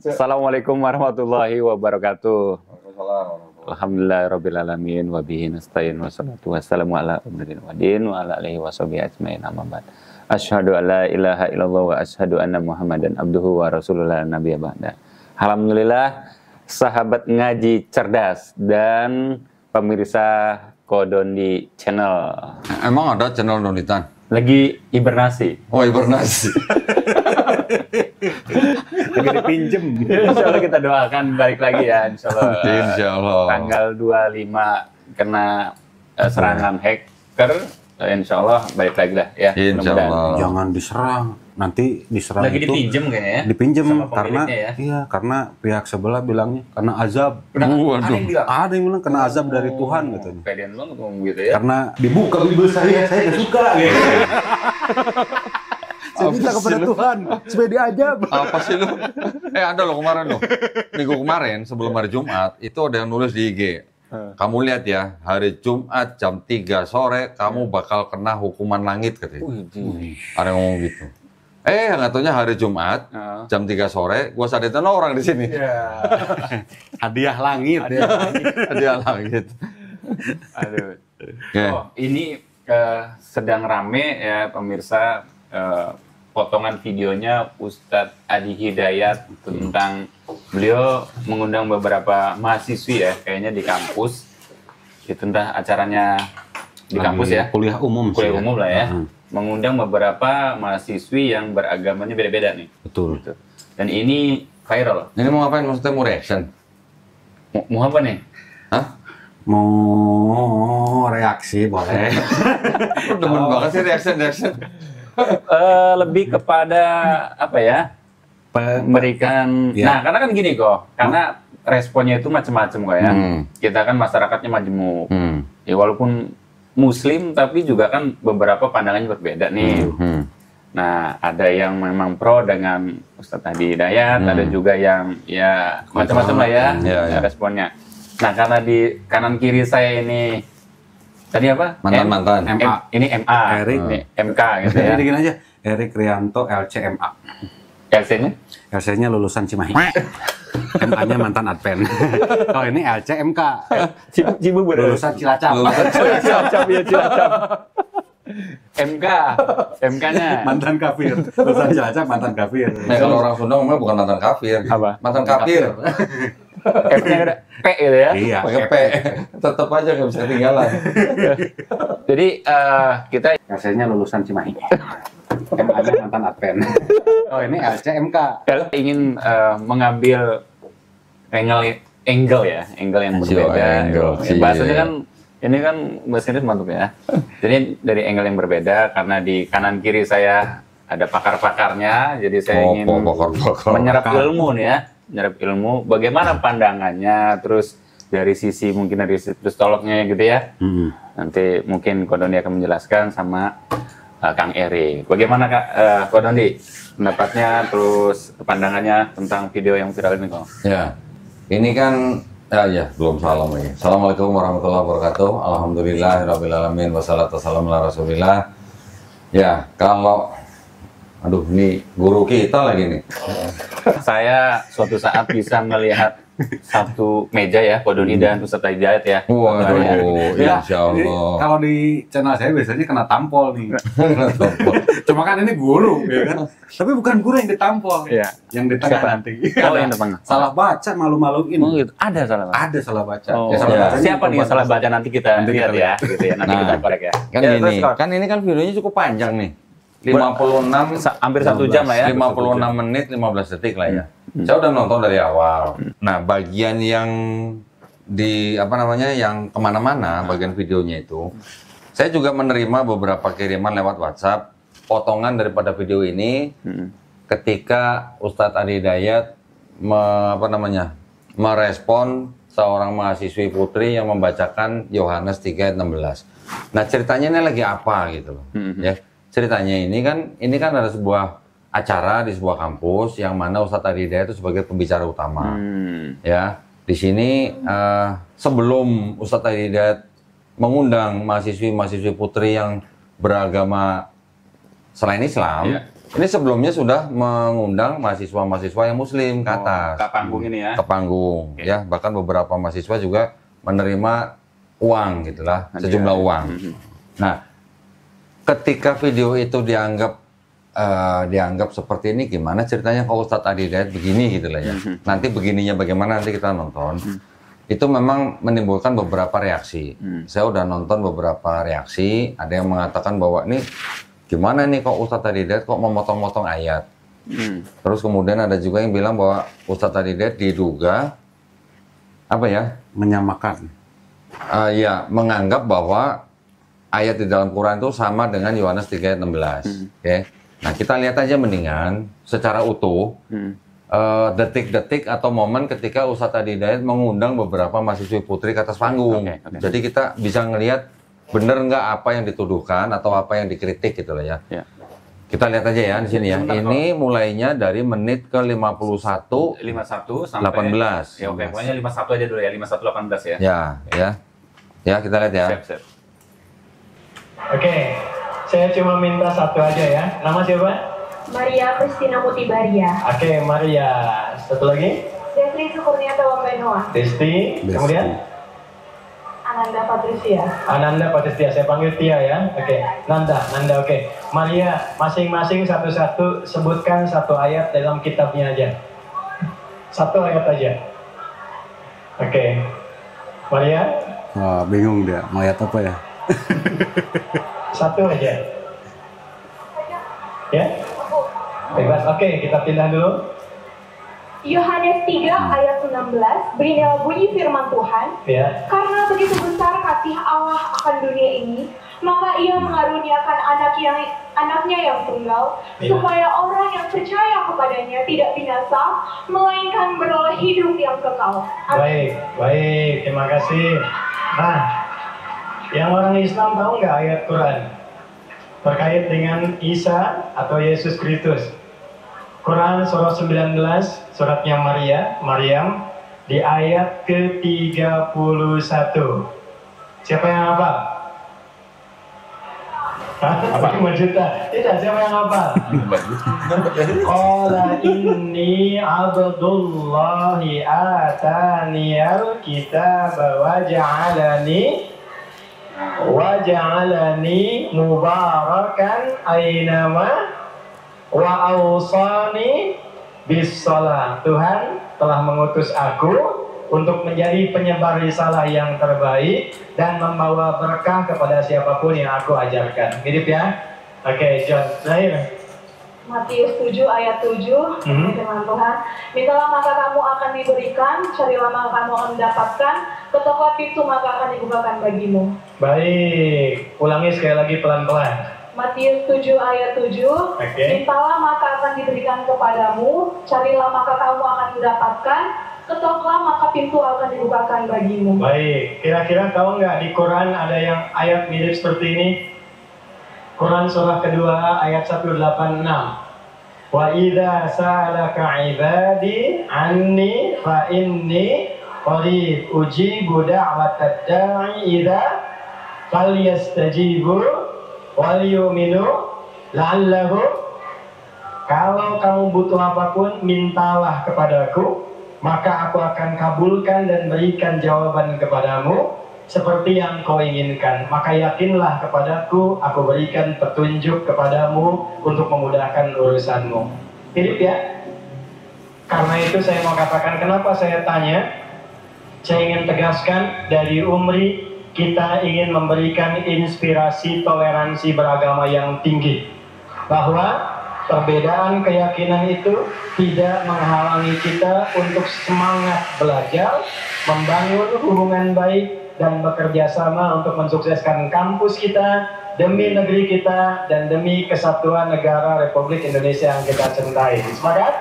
Assalamualaikum warahmatullahi wabarakatuh. Waalaikumsalam. Alhamdulillahirrabbilalamin wabihi nasta'in wassalatu wassalamu ala umrin wadin wa ala alihi washabihi ajmain amma ba'd. Asyhadu an la ilaha illallah wa asyhadu anna Muhammadan abduhu wa rasulullah nabiyya ba'da. Alhamdulillah sahabat ngaji cerdas dan pemirsa Kodondi Channel. Emang ada channel Donitan? Lagi hibernasi. Oh, hibernasi. Lagi dipinjem. Insya Allah kita doakan balik lagi ya. Insya Allah. Insya Allah. Tanggal 25 kena serangan hacker. Insya Allah balik lagi lah ya. Insya Allah. Jangan diserang. Nanti diserang Lagi itu dipinjem kayaknya ya. dipinjem sama karena pemiliknya ya. iya karena pihak sebelah bilangnya karena azab. Waduh. Ada yang bilang kena azab dari Tuhan katanya. Pedean banget ngomong gitu ya. Karena dibuka bibir saya nggak suka gitu. Saya minta kepada Tuhan supaya diajab. Apa sih lu? Ada lo kemarin lo. Minggu kemarin sebelum hari Jumat itu ada yang nulis di IG. Kamu lihat ya, hari Jumat jam 3 sore kamu bakal kena hukuman langit katanya. Ada yang ngomong gitu. Nggak taunya hari Jumat jam 3 sore gua sadetan orang di sini. Hadiah langit. Hadiah langit. Aduh. Oke. Oh, ini sedang rame ya pemirsa, potongan videonya Ustadz Adi Hidayat tentang beliau mengundang beberapa mahasiswi ya kayaknya di kampus, itu entah acaranya di kampus ya, Kuliah umum lah ya, mengundang beberapa mahasiswi yang beragamanya beda-beda nih. Betul. Gitu. Dan ini viral. Ini mau ngapain? Maksudnya mau reaction? Mau apa nih? Hah? Mau reaksi boleh. Lu demen banget sih reaction. Lebih kepada apa ya? Memberikan. Ya. Nah, karena kan gini kok, karena responnya itu macam-macam kok ya. Kita kan masyarakatnya majemuk. Ya walaupun Muslim tapi juga kan beberapa pandangannya berbeda nih. Nah, ada yang memang pro dengan Ustadz Adi Hidayat, ada juga yang ya macam-macam lah ya, Ya. responnya. Nah, karena di kanan kiri saya ini tadi apa? Mantan-mantan. MA. Ini MA, Erik. ini MK gitu ya. Jadi gini aja, Erik Rianto LCMA. LC-nya? LC-nya lulusan Cimahi. MA-nya mantan Adven. Kalau ini LCMK. Cibubur. Lulusan Cilacap. Cilacap ya, Cilacap. MK, MK-nya Mantan kafir. Lulusan Cilacap mantan kafir. Nah, kalau orang Sunda ngomongnya bukan mantan kafir. Apa? Mantan kafir. F-nya ada P gitu ya. Iya. Pakai P. Tetap aja nggak bisa ketinggalan. Jadi kita LC-nya lulusan Cimahi. MA-nya mantan Adven. Oh ini LCMK. ingin mengambil angle yang berbeda. angle. Ya, bahasanya kan ini kan bahasa Inggris mantap ya. Jadi dari angle yang berbeda karena di kanan kiri saya ada pakar-pakarnya. Jadi saya ingin Pakar. menyerap ilmu nih ya, menyerap ilmu. Bagaimana pandangannya, terus dari sisi mungkin dari psikolognya gitu ya. Nanti mungkin Kodondi akan menjelaskan sama Kang Erik. Bagaimana Kak Kodondi pendapatnya, terus pandangannya tentang video yang viral ini kok? Ya, ini kan belum salam lagi. Assalamualaikum warahmatullahi wabarakatuh. Alhamdulillahirrabbilalamin. Wassalatu wassalamu ala rasulillah. Ya, kalau ini guru kita lagi nih. Saya suatu saat bisa melihat satu meja ya, Kodondi dan Ustadz Adi Hidayat ya. Waduh, Ya, insya jadi Allah. kalau di channel saya biasanya kena tampol nih. Cuma kan ini guru, ya kan? Tapi bukan guru yang ditampol. Iya. Yang di tengah Siapa? nanti. Oh, yang depan. Salah baca, malu-maluin. Oh gitu. Ada salah Pak? Ada salah baca. Oh, Ya, salah ya. bacanya siapa nih yang salah baca nanti kita Nanti lihat kita ya, gitu ya. Nanti Nah, kita korek ya. Kan Ya, gini, terus, Kak. kan ini kan videonya cukup panjang nih. 56 Hampir 1 jam lah ya. 56 menit 15 detik lah ya. Saya udah nonton dari awal. Nah, bagian yang yang kemana-mana, bagian videonya itu, saya juga menerima beberapa kiriman lewat WhatsApp, potongan daripada video ini, ketika Ustadz Adi Hidayat merespon seorang mahasiswi putri yang membacakan Yohanes 3:16. Nah, ceritanya ini lagi apa gitu loh, ya. Ceritanya ini kan ada sebuah acara di sebuah kampus yang mana Ustadz Adi Hidayat itu sebagai pembicara utama. Ya, di sini sebelum Ustadz Adi Hidayat mengundang mahasiswi putri yang beragama selain Islam, Ini sebelumnya sudah mengundang mahasiswa-mahasiswa yang muslim ke atas. Ke panggung ini ya. Ke panggung, Oke. ya. Bahkan beberapa mahasiswa juga menerima uang gitulah, sejumlah uang. Nah, ketika video itu dianggap seperti ini, gimana ceritanya kalau Ustadz Adi Hidayat begini gitu lah ya. Nanti begininya bagaimana nanti kita nonton. Itu memang menimbulkan beberapa reaksi. Saya udah nonton beberapa reaksi, ada yang mengatakan bahwa ini gimana nih kok Ustadz Adi Hidayat kok memotong-motong ayat. Terus kemudian ada juga yang bilang bahwa Ustadz Adi Hidayat diduga apa ya? Menyamakan. Ya, menganggap bahwa ayat di dalam Quran itu sama dengan Yohanes 3 ayat 16. Oke. Nah, kita lihat aja mendingan secara utuh detik-detik atau momen ketika Ustadz Adi Hidayat mengundang beberapa mahasiswi putri ke atas panggung. Oke. Jadi kita bisa ngelihat bener nggak apa yang dituduhkan atau apa yang dikritik gitu lah ya. Ya. Kita lihat aja ya di sini ya. Sebentar, Ini mulainya dari menit ke 51 51 sampai 18. Ya oke, pokoknya 51 aja dulu ya, 51 18 ya. Ya. Ya, kita lihat ya. Siap. Oke, saya cuma minta satu aja ya. Nama siapa? Maria Christina Mutibaria, Oke, Maria. Satu lagi? Desri Sukurniata Wambenoa, Desti. Kemudian? Ananda Patricia. Ananda Patistia. Saya panggil Tia ya. Oke. Nanda. Oke. Maria, masing-masing satu-satu sebutkan satu ayat dalam kitabnya aja. Satu ayat aja. Oke. Maria, Wah, bingung dia. Mau ayat apa ya? satu aja. Ya? Bebas. Oke, kita pindah dulu. Yohanes 3 ayat 16, beginilah bunyi firman Tuhan, Ya. karena begitu besar kasih Allah akan dunia ini, maka ia mengaruniakan anaknya yang tunggal, Ya. supaya orang yang percaya kepadanya tidak binasa, melainkan beroleh hidup yang kekal. Baik. Terima kasih. Nah, yang orang Islam tahu nggak ayat Quran terkait dengan Isa atau Yesus Kristus? Quran surah 19, suratnya Maryam, di ayat ke-31. Siapa yang hafal? Hah? 5 juta? Tidak, siapa yang hafal? Qala inni abdullahi ataniyal kitaba waja'alani mubarakan ainama wa awsani bis shalah. Tuhan telah mengutus aku untuk menjadi penyebar risalah yang terbaik dan membawa berkah kepada siapapun yang aku ajarkan. Mirip ya? Oke, John. Terakhir. Matius 7 ayat 7, firman Tuhan, mintalah maka kamu akan diberikan, carilah maka kamu akan mendapatkan, ketoklah pintu maka akan dibukakan bagimu. Baik, ulangi sekali lagi pelan-pelan. Matius 7 ayat 7, Oke. mintalah maka akan diberikan kepadamu, carilah maka kamu akan mendapatkan, ketoklah maka pintu akan dibukakan bagimu. Baik, kira-kira tahu nggak di Quran ada yang ayat mirip seperti ini? Quran surah kedua ayat 186. Wa idza sa'alaka 'ibadi anni fa inni qarib ujibu da'watad da'i idza falyastajibu wal yu'minu la'allahu. Kalau kamu butuh apapun, mintalah kepadaku, maka aku akan kabulkan dan berikan jawaban kepadamu seperti yang kau inginkan. Maka yakinlah kepadaku, aku berikan petunjuk kepadamu untuk memudahkan urusanmu. Mirip ya? Karena itu saya mau katakan, kenapa saya tanya? Saya ingin tegaskan, dari Umri kita ingin memberikan inspirasi toleransi beragama yang tinggi, bahwa perbedaan keyakinan itu tidak menghalangi kita untuk semangat belajar, membangun hubungan baik, dan bekerja sama untuk mensukseskan kampus kita, demi negeri kita, dan demi kesatuan negara Republik Indonesia yang kita cintai. Semangat?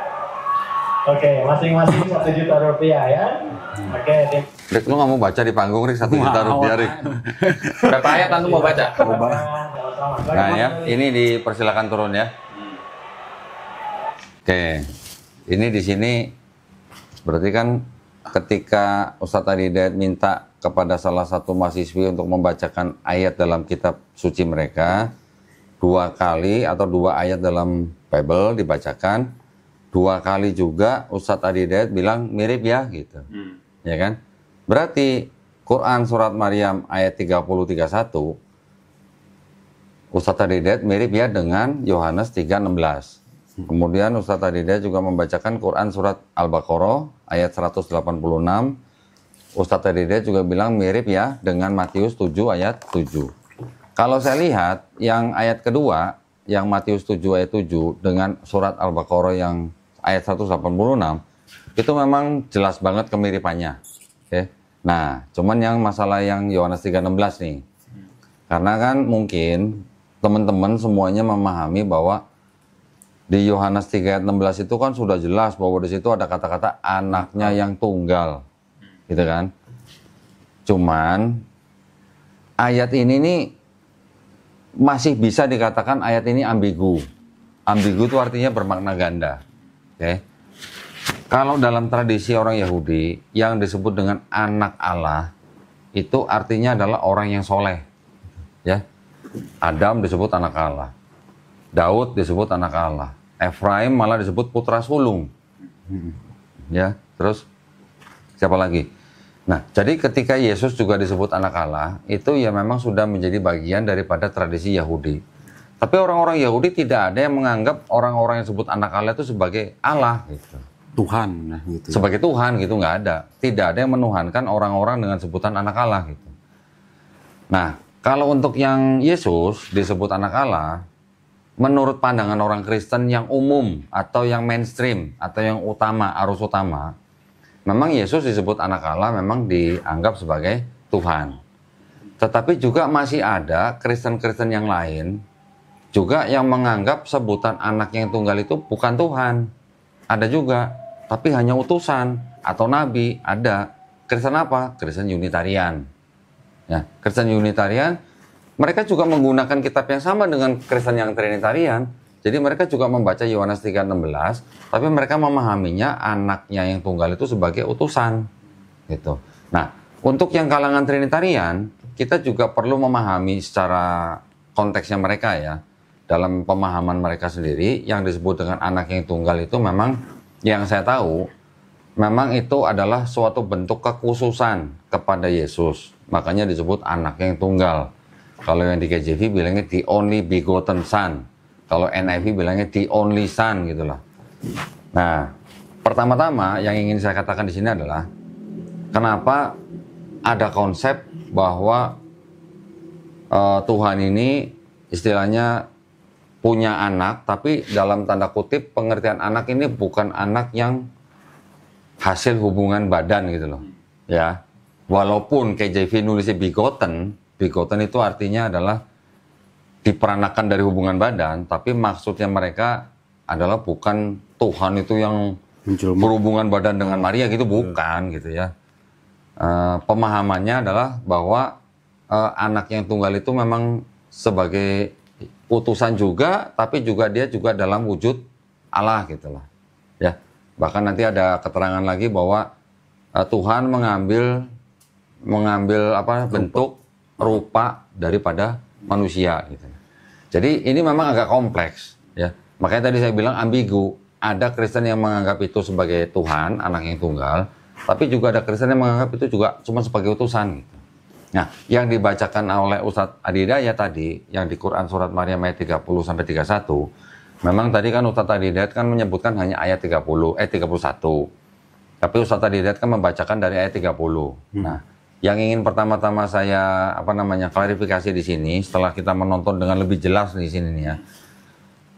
Oke, masing-masing 1 juta rupiah ya. Oke, Rick, lu nggak mau baca di panggung, Rick, 1 juta rupiah, Rick. Berapa ayat antum mau baca? sama-sama. Nah ya, ini dipersilakan turun ya. Oke, ini di sini berarti kan ketika Ustadz Adi Hidayat minta kepada salah satu mahasiswi untuk membacakan ayat dalam kitab suci mereka, 2 kali atau 2 ayat dalam Bible dibacakan, 2 kali juga Ustadz Adi Hidayat bilang mirip ya gitu. Ya kan? Berarti Quran surat Maryam ayat 30-31 Ustadz Adi Hidayat mirip ya dengan Yohanes 3:16. Kemudian Ustadz Adi Hidayat juga membacakan Quran surat Al-Baqarah ayat 186. Ustadz Adi Hidayat juga bilang mirip ya dengan Matius 7 ayat 7. Kalau saya lihat yang ayat kedua, yang Matius 7 ayat 7 dengan surat Al-Baqarah yang ayat 186, itu memang jelas banget kemiripannya. Oke. Nah, cuman yang masalah yang Yohanes 3:16 nih. Karena kan mungkin teman-teman semuanya memahami bahwa di Yohanes 3 ayat 16 itu kan sudah jelas bahwa di situ ada kata-kata anaknya yang tunggal. Gitu kan? Cuman ayat ini nih masih bisa dikatakan ayat ini ambigu. Ambigu itu artinya bermakna ganda. Oke. Kalau dalam tradisi orang Yahudi yang disebut dengan anak Allah itu artinya adalah orang yang soleh. Ya. Adam disebut anak Allah. Daud disebut anak Allah. Efraim malah disebut putra sulung. Ya, terus siapa lagi? Nah, jadi ketika Yesus juga disebut anak Allah, itu ya memang sudah menjadi bagian daripada tradisi Yahudi. Tapi orang-orang Yahudi tidak ada yang menganggap orang-orang yang disebut anak Allah itu sebagai Allah gitu. Tuhan gitu. Sebagai Tuhan gitu, nggak ada. Tidak ada yang menuhankan orang-orang dengan sebutan anak Allah gitu. Nah, kalau untuk yang Yesus disebut anak Allah, menurut pandangan orang Kristen yang umum atau yang mainstream atau yang utama, arus utama, memang Yesus disebut anak Allah memang dianggap sebagai Tuhan. Tetapi juga masih ada Kristen-Kristen yang lain juga yang menganggap sebutan anak yang tunggal itu bukan Tuhan. Ada juga, tapi hanya utusan atau nabi. Ada. Kristen apa? Kristen Unitarian. Ya, Kristen Unitarian, mereka juga menggunakan kitab yang sama dengan Kristen yang Trinitarian. Jadi mereka juga membaca Yohanes 3:16, tapi mereka memahaminya anaknya yang tunggal itu sebagai utusan. Gitu. Nah, untuk yang kalangan Trinitarian, kita juga perlu memahami secara konteksnya mereka ya. Dalam pemahaman mereka sendiri, yang disebut dengan anak yang tunggal itu memang, yang saya tahu, memang itu adalah suatu bentuk kekhususan kepada Yesus. Makanya disebut anak yang tunggal. Kalau yang di KJV bilangnya the only begotten son. Kalau NIV bilangnya the only son gitu loh. Nah, pertama-tama yang ingin saya katakan di sini adalah kenapa ada konsep bahwa Tuhan ini istilahnya punya anak, tapi dalam tanda kutip pengertian anak ini bukan anak yang hasil hubungan badan gitu loh. Ya, walaupun KJV nulisnya begotten itu artinya adalah diperanakan dari hubungan badan, tapi maksudnya mereka adalah bukan Tuhan itu yang berhubungan badan dengan Maria gitu, bukan gitu ya. Pemahamannya adalah bahwa anak yang tunggal itu memang sebagai utusan juga, tapi juga dia juga dalam wujud Allah gitu lah. Ya, bahkan nanti ada keterangan lagi bahwa Tuhan mengambil bentuk rupa daripada manusia gitu. Jadi ini memang agak kompleks ya. Makanya tadi saya bilang ambigu. Ada Kristen yang menganggap itu sebagai Tuhan, anak yang tunggal, tapi juga ada Kristen yang menganggap itu juga cuma sebagai utusan gitu. Nah, yang dibacakan oleh Ustadz Adi Hidayat tadi, yang di Quran surat Maryam ayat 30-31, memang tadi kan Ustadz Adi Hidayat kan menyebutkan hanya ayat 31. Tapi Ustadz Adi Hidayat kan membacakan dari ayat 30. Nah, yang ingin pertama-tama saya klarifikasi di sini setelah kita menonton dengan lebih jelas di sini nih ya.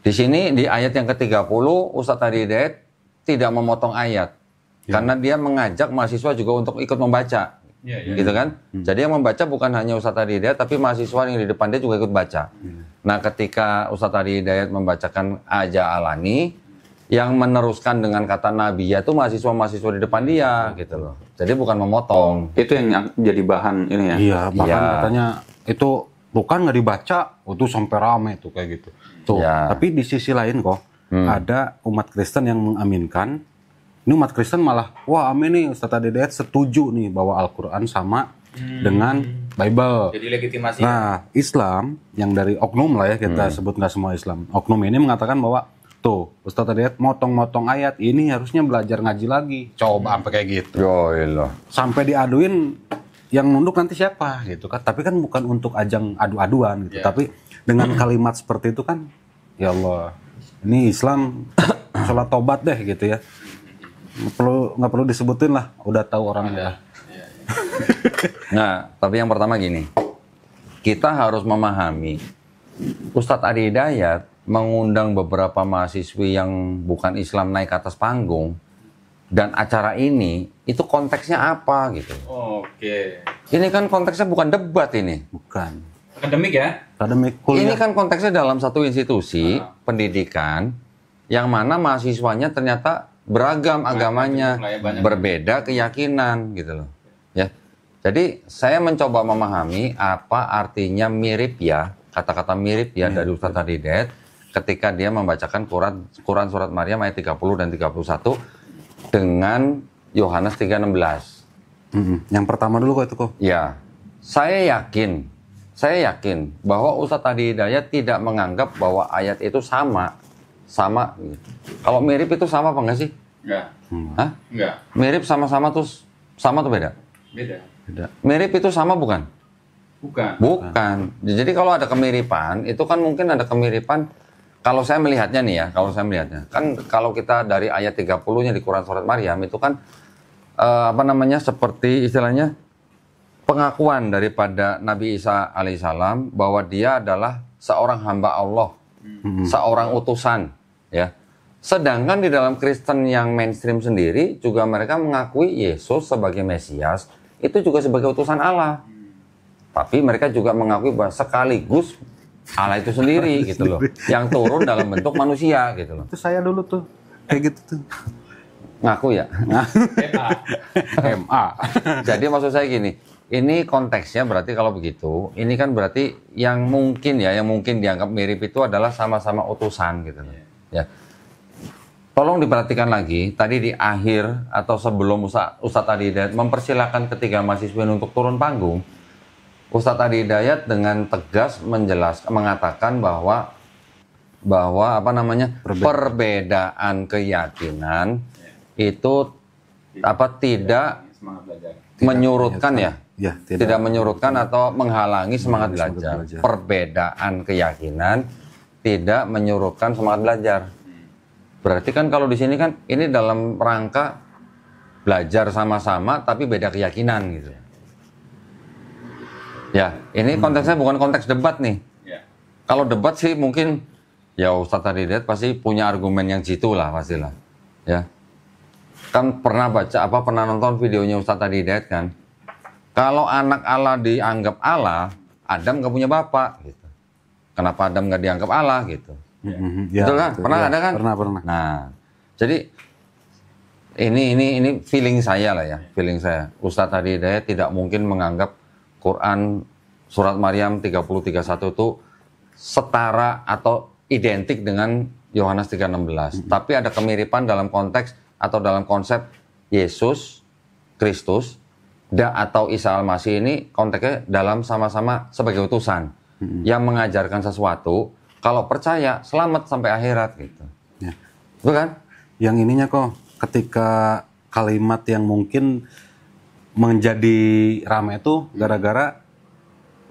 Di sini di ayat yang ke-30 Ustadz Adi Hidayat tidak memotong ayat karena dia mengajak mahasiswa juga untuk ikut membaca. Gitu kan? Jadi yang membaca bukan hanya Ustadz Adi Hidayat tapi mahasiswa yang di depan dia juga ikut baca. Nah, ketika Ustadz Adi Hidayat membacakan Aja Alani, yang meneruskan dengan kata Nabi ya itu mahasiswa-mahasiswa di depan dia gitu loh. Jadi bukan memotong. Itu yang jadi bahan ini ya? Iya, bahkan katanya itu bukan nggak dibaca, itu sampai rame tuh kayak gitu. Tuh, tapi di sisi lain kok ada umat Kristen yang mengaminkan. Ini umat Kristen malah, wah amin nih Ustadz Adi Hidayat setuju nih bahwa Al-Quran sama dengan Bible. Jadi legitimasi. Nah, Islam yang dari oknum lah ya, kita sebut nggak semua Islam. Oknum ini mengatakan bahwa tuh Ustaz tadi motong-motong ayat ini harusnya belajar ngaji lagi. Coba sampai kayak gitu. Yoilah. Sampai diaduin yang nunduk nanti siapa gitu kan. Tapi kan bukan untuk ajang adu-aduan gitu. Tapi dengan kalimat seperti itu kan, ya Allah, ini Islam sholat tobat deh gitu ya. Nggak perlu disebutin lah, udah tahu orangnya. Nah, tapi yang pertama gini, kita harus memahami Ustadz Adi Hidayat mengundang beberapa mahasiswi yang bukan Islam naik ke atas panggung, dan acara ini itu konteksnya apa gitu. Oke. Ini kan konteksnya bukan debat ini. Bukan. Akademik ya? Akademik Ini kuliah. kan konteksnya dalam satu institusi pendidikan yang mana mahasiswanya ternyata beragam agamanya, berbeda keyakinan gitu loh. Ya. Jadi saya mencoba memahami apa artinya mirip ya, kata-kata mirip ya dari Ustadz Adi Hidayat ketika dia membacakan Quran surat Maryam ayat 30 dan 31 dengan Yohanes 3:16. Yang pertama dulu kok itu kok. Ya, saya yakin bahwa Ustadz Adi Hidayat tidak menganggap bahwa ayat itu sama. Kalau mirip itu sama apa enggak sih? Enggak. Hah? Enggak. Mirip sama tuh beda. Beda. Mirip itu sama bukan? Bukan. Bukan. Jadi kalau ada kemiripan, itu kan mungkin ada kemiripan. Kalau saya melihatnya nih ya, kan kalau kita dari ayat 30-nya di Quran surat Maryam itu kan seperti istilahnya pengakuan daripada Nabi Isa alaihissalam bahwa dia adalah seorang hamba Allah, seorang utusan, ya. Sedangkan di dalam Kristen yang mainstream sendiri juga mereka mengakui Yesus sebagai Mesias, itu juga sebagai utusan Allah. Tapi mereka juga mengakui bahwa sekaligus Allah itu sendiri gitu loh, yang turun dalam bentuk manusia gitu loh. Itu saya dulu tuh kayak gitu tuh. Ngaku ya. MA. Jadi maksud saya gini, ini konteksnya berarti kalau begitu, ini kan berarti yang mungkin dianggap mirip itu adalah sama-sama utusan gitu loh. Ya. Tolong diperhatikan lagi, tadi di akhir atau sebelum Ustadz Adi Hidayat mempersilahkan ketiga mahasiswa untuk turun panggung, Ustadz Adi Hidayat dengan tegas mengatakan bahwa perbedaan keyakinan itu tidak menyurutkan tidak menyurutkan atau menghalangi semangat belajar. Perbedaan keyakinan tidak menyurutkan semangat belajar. Berarti kan kalau di sini kan ini dalam rangka belajar sama-sama tapi beda keyakinan gitu. Ya, ini konteksnya bukan konteks debat nih. Kalau debat sih mungkin ya Ustadz Adi Hidayat pasti punya argumen yang jitu lah pastilah. Ya. Kan pernah nonton videonya Ustadz Adi Hidayat kan. Kalau anak Allah dianggap Allah, Adam nggak punya bapak gitu. Kenapa Adam nggak dianggap Allah gitu? Ya, betul kan? Pernah ada kan? Pernah. Nah, jadi ini feeling saya lah ya, feeling saya. Ustadz Adi Hidayat tidak mungkin menganggap Quran surat Maryam 30:31 itu setara atau identik dengan Yohanes 3:16. Tapi ada kemiripan dalam konteks atau dalam konsep Yesus Kristus atau Isa Al-Masih ini konteksnya dalam sama-sama sebagai utusan yang mengajarkan sesuatu. Kalau percaya selamat sampai akhirat gitu. Ya. Bukan? Yang ininya kok ketika kalimat yang mungkin menjadi ramai itu gara-gara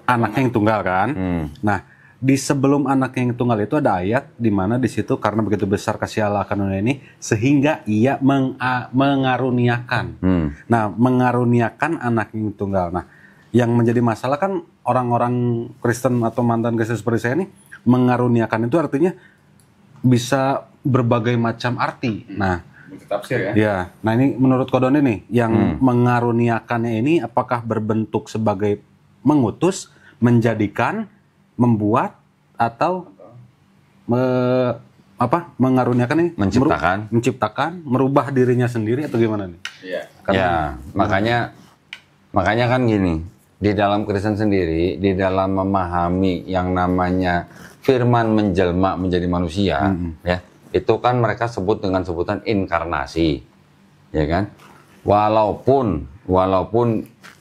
anaknya yang tunggal kan. Nah, di sebelum anaknya yang tunggal itu ada ayat di mana di situ karena begitu besar kasih Allah akan dunia ini sehingga ia mengaruniakan. Nah, mengaruniakan anak yang tunggal. Nah, yang menjadi masalah kan orang-orang Kristen atau mantan Kristen seperti saya ini mengaruniakan itu artinya bisa berbagai macam arti. Nah, tafsir ya. Ya, nah ini menurut Kodon ini yang mengaruniakannya ini apakah berbentuk sebagai mengutus, menjadikan, membuat atau mengaruniakan ini menciptakan, merubah dirinya sendiri atau gimana nih? Iya. Ya, makanya kan gini, di dalam Kristen sendiri, di dalam memahami yang namanya firman menjelma menjadi manusia, ya. Itu kan mereka sebut dengan sebutan inkarnasi, ya kan? Walaupun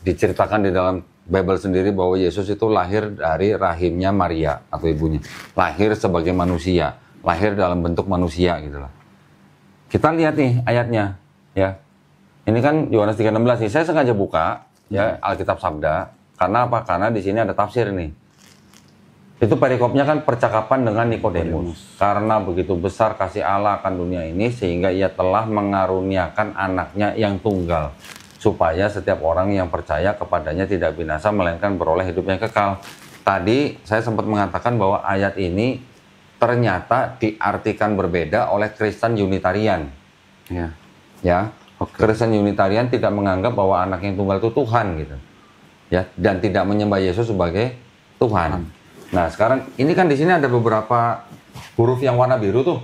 diceritakan di dalam Bible sendiri bahwa Yesus itu lahir dari rahimnya Maria atau ibunya. Lahir sebagai manusia, lahir dalam bentuk manusia gitu lah. Kita lihat nih ayatnya, ya. Ini kan Yohanes 3:16 nih. Saya sengaja buka ya Alkitab Sabda. Karena apa? Karena di sini ada tafsir nih. Itu perikopnya kan percakapan dengan Nikodemus. Karena begitu besar kasih Allah akan dunia ini sehingga ia telah mengaruniakan anaknya yang tunggal. Supaya setiap orang yang percaya kepadanya tidak binasa melainkan beroleh hidup yang kekal. Tadi saya sempat mengatakan bahwa ayat ini ternyata diartikan berbeda oleh Kristen Unitarian. Ya. Kristen Unitarian tidak menganggap bahwa anak yang tunggal itu Tuhan gitu. Ya, dan tidak menyembah Yesus sebagai Tuhan. Nah, sekarang ini kan di sini ada beberapa huruf yang warna biru tuh.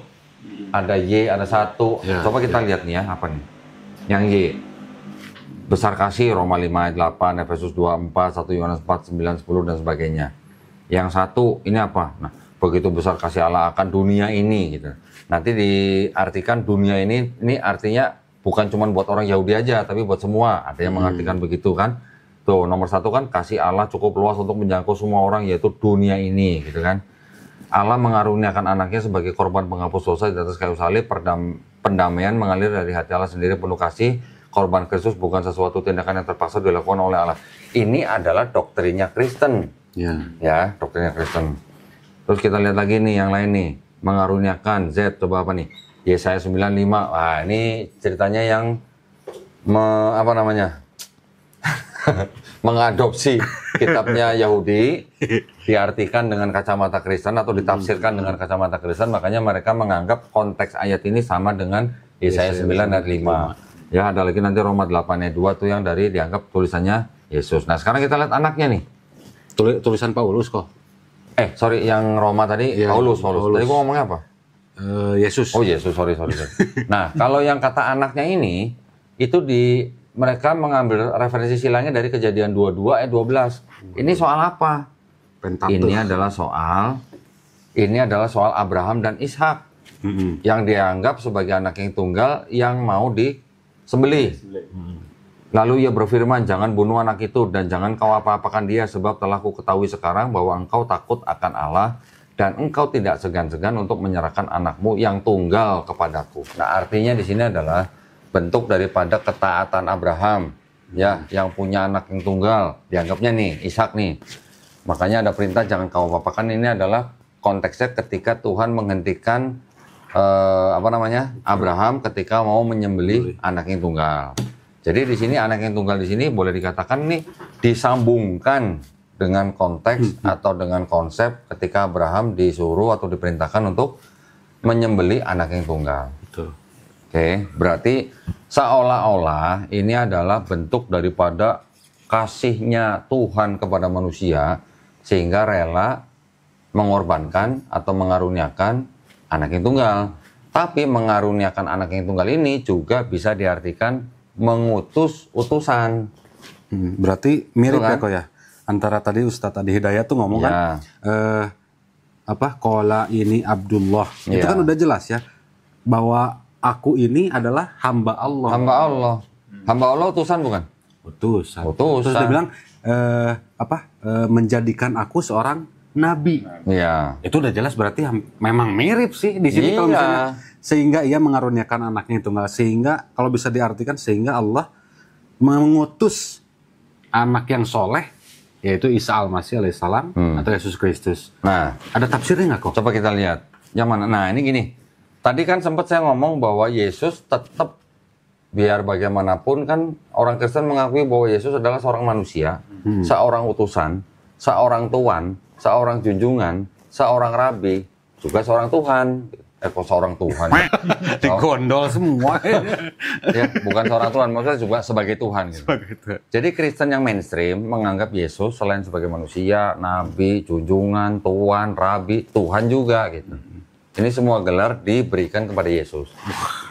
Ada Y, ada 1. Coba kita lihat nih ya, apa nih? Yang Y. Besar kasih Roma 5 ayat 8, Efesus 2 4, 1 Yohanes 4 9 10 dan sebagainya. Yang 1 ini apa? Nah, begitu besar kasih Allah akan dunia ini gitu. Nanti diartikan dunia ini artinya bukan cuma buat orang Yahudi aja, tapi buat semua. Ada yang mengartikan begitu kan? Tuh, nomor 1 kan kasih Allah cukup luas untuk menjangkau semua orang, yaitu dunia ini gitu kan. Allah mengaruniakan anaknya sebagai korban penghapus dosa di atas kayu salib. Pendamaian mengalir dari hati Allah sendiri penuh kasih. Korban Kristus bukan sesuatu tindakan yang terpaksa dilakukan oleh Allah. Ini adalah doktrinnya Kristen. Ya, doktrinnya Kristen. Terus kita lihat lagi nih yang lain nih. Mengaruniakan Z, coba apa nih? Yesaya 95. Wah, ini ceritanya yang mengadopsi kitabnya Yahudi, diartikan dengan kacamata Kristen atau ditafsirkan dengan kacamata Kristen. Makanya mereka menganggap konteks ayat ini sama dengan Yesaya 9 ayat 5. Ya, ada lagi nanti Roma 8 ayat 2 tuh yang dari dianggap tulisannya Yesus. Nah, sekarang kita lihat anaknya nih. Tulisan Paulus kok. Sorry, yang Roma tadi Paulus. Tadi gua ngomongnya apa? Yesus. Oh, Yesus, sorry. Nah, kalau yang kata anaknya ini, itu mereka mengambil referensi silangnya dari Kejadian 22 ayat 12. Ini soal apa? Ini adalah soal Abraham dan Ishak. Yang dianggap sebagai anak yang tunggal yang mau disembelih. Lalu ia berfirman, jangan bunuh anak itu dan jangan kau apa-apakan dia, sebab telah ku ketahui sekarang bahwa engkau takut akan Allah dan engkau tidak segan-segan untuk menyerahkan anakmu yang tunggal kepadaku. Nah, artinya di sini adalah bentuk daripada ketaatan Abraham, ya, yang punya anak yang tunggal, dianggapnya nih Ishak nih. Makanya ada perintah jangan kau apa-apakan. Ini adalah konteksnya ketika Tuhan menghentikan Abraham ketika mau menyembelih anak yang tunggal. Jadi di sini anak yang tunggal di sini boleh dikatakan nih disambungkan dengan konteks atau dengan konsep ketika Abraham disuruh atau diperintahkan untuk menyembelih anak yang tunggal. Betul. Oke, berarti seolah-olah ini adalah bentuk daripada kasihnya Tuhan kepada manusia sehingga rela mengorbankan atau mengaruniakan anak yang tunggal. Tapi mengaruniakan anak yang tunggal ini juga bisa diartikan mengutus utusan. Berarti mirip kan? Ya kok ya? Antara tadi Ustadz Adi Hidayat tuh ngomong kan, Kola ini Abdullah. Itu kan udah jelas ya, bahwa aku ini adalah hamba Allah. Hamba Allah utusan bukan? Utusan. Terus dia bilang, menjadikan aku seorang nabi. Iya. Itu udah jelas berarti memang mirip sih di sini kalau misalnya. Sehingga ia mengaruniakan anaknya tunggal. Sehingga kalau bisa diartikan sehingga Allah mengutus anak yang soleh, yaitu Isa Al-Masih alaihissalam atau Yesus Kristus. Nah, ada tafsirnya nggak kok? Coba kita lihat. Yang mana? Nah, ini gini. Tadi kan sempat saya ngomong bahwa Yesus tetap biar bagaimanapun kan orang Kristen mengakui bahwa Yesus adalah seorang manusia, seorang utusan, seorang tuan, seorang junjungan, seorang rabi, juga seorang Tuhan. Kok seorang Tuhan? Digondol semua. Ya, bukan seorang Tuhan, maksudnya juga sebagai Tuhan. Gitu. Jadi Kristen yang mainstream menganggap Yesus selain sebagai manusia, nabi, junjungan, tuan, rabi, Tuhan juga gitu. Ini semua gelar diberikan kepada Yesus.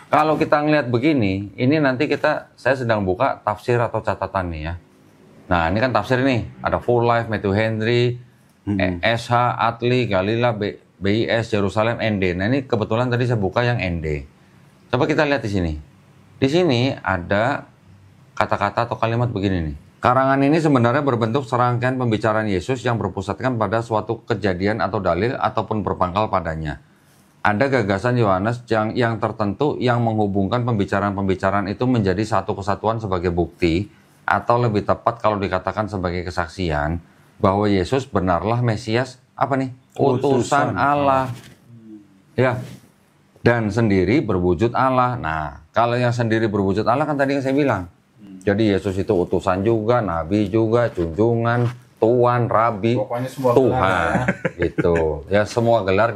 Kalau kita ngelihat begini, ini nanti saya sedang buka tafsir atau catatan nih ya. Nah, ini kan tafsir nih, ada Full Life, Matthew Henry, SH, Atli, Galila, BIS, Yerusalem, ND. Nah, ini kebetulan tadi saya buka yang ND. Coba kita lihat di sini. Di sini ada kata-kata atau kalimat begini nih. Karangan ini sebenarnya berbentuk serangkaian pembicaraan Yesus yang berpusatkan pada suatu kejadian atau dalil ataupun berpangkal padanya. Ada gagasan Yohanes yang tertentu yang menghubungkan pembicaraan-pembicaraan itu menjadi satu kesatuan sebagai bukti, atau lebih tepat kalau dikatakan sebagai kesaksian, bahwa Yesus benarlah Mesias, apa nih? Utusan Allah. Ya, dan sendiri berwujud Allah. Nah, kalau yang sendiri berwujud Allah kan tadi yang saya bilang. Jadi Yesus itu utusan juga, nabi juga, junjungan, tuan, rabi, Tuhan, gitu. Ya semua gelar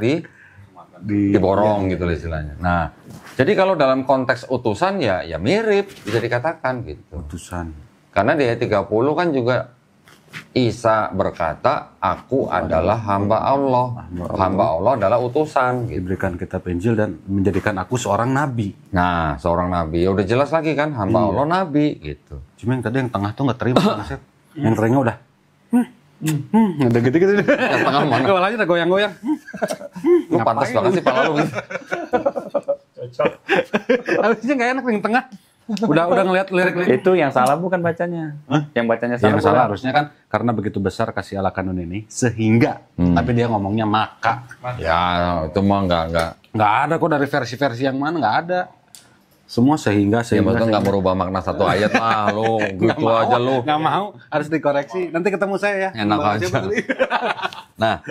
diborong gitu istilahnya. Nah, jadi kalau dalam konteks utusan ya mirip bisa dikatakan gitu. Utusan. Karena di ayat 30 kan juga Isa berkata, aku adalah hamba Allah. Hamba Allah adalah utusan. Gitu. Diberikan kitab Injil dan menjadikan aku seorang nabi. Nah, seorang nabi. Ya udah jelas lagi kan, hamba Allah nabi gitu. Cuma yang tadi yang tengah tuh nggak terima. Yang teringnya udah. Ada gitu-gitu. Yang tengah mana? Kepalanya udah goyang-goyang. Lu pantas banget sih pala lu gitu. Cocok. Harusnya nggak enak yang tengah. Udah ngeliat lirik-lirik. Itu yang salah bukan bacanya. Yang bacanya salah. Yang salah harusnya kan karena begitu besar kasih Allah kanun ini sehingga. Tapi dia ngomongnya maka. Ya, itu mah Nggak ada kok dari versi-versi yang mana, nggak ada. Semua sehingga. Ya betul nggak merubah makna satu ayat mah lu gitu aja lu. Nggak mau, harus dikoreksi. Nanti ketemu saya ya. Enak aja. Nah,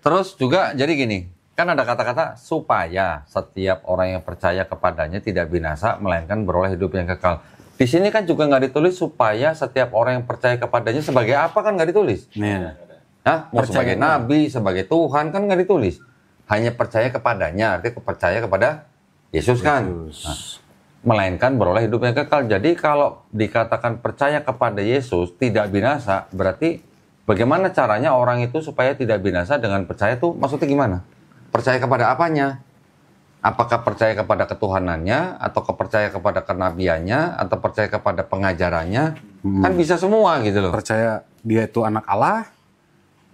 terus juga jadi gini. Kan ada kata-kata supaya setiap orang yang percaya kepadanya tidak binasa melainkan beroleh hidup yang kekal. Di sini kan juga nggak ditulis supaya setiap orang yang percaya kepadanya sebagai apa kan nggak ditulis. Nih. Nah, mau sebagai nabi, sebagai Tuhan kan nggak ditulis. Hanya percaya kepadanya, artinya percaya kepada Yesus kan. Nah, melainkan beroleh hidup yang kekal. Jadi kalau dikatakan percaya kepada Yesus tidak binasa, berarti bagaimana caranya orang itu supaya tidak binasa dengan percaya tuh maksudnya gimana? Percaya kepada apanya? Apakah percaya kepada ketuhanannya, atau percaya kepada kenabiannya, atau percaya kepada pengajarannya? Kan bisa semua gitu loh. Percaya dia itu anak Allah,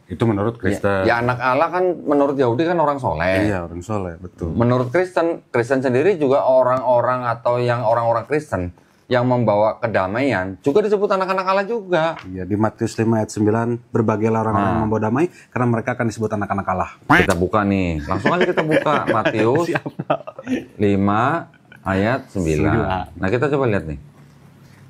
itu menurut Kristen. Ya anak Allah kan menurut Yahudi kan orang soleh. Iya, orang soleh, betul. Menurut Kristen sendiri juga orang-orang atau yang orang-orang Kristen yang membawa kedamaian juga disebut anak-anak Allah juga. Iya, di Matius 5 ayat 9, berbahagialah orang-orang yang membawa damai karena mereka akan disebut anak-anak Allah. Kita buka nih, langsung aja kita buka Matius 5 ayat 9. Nah kita coba lihat nih.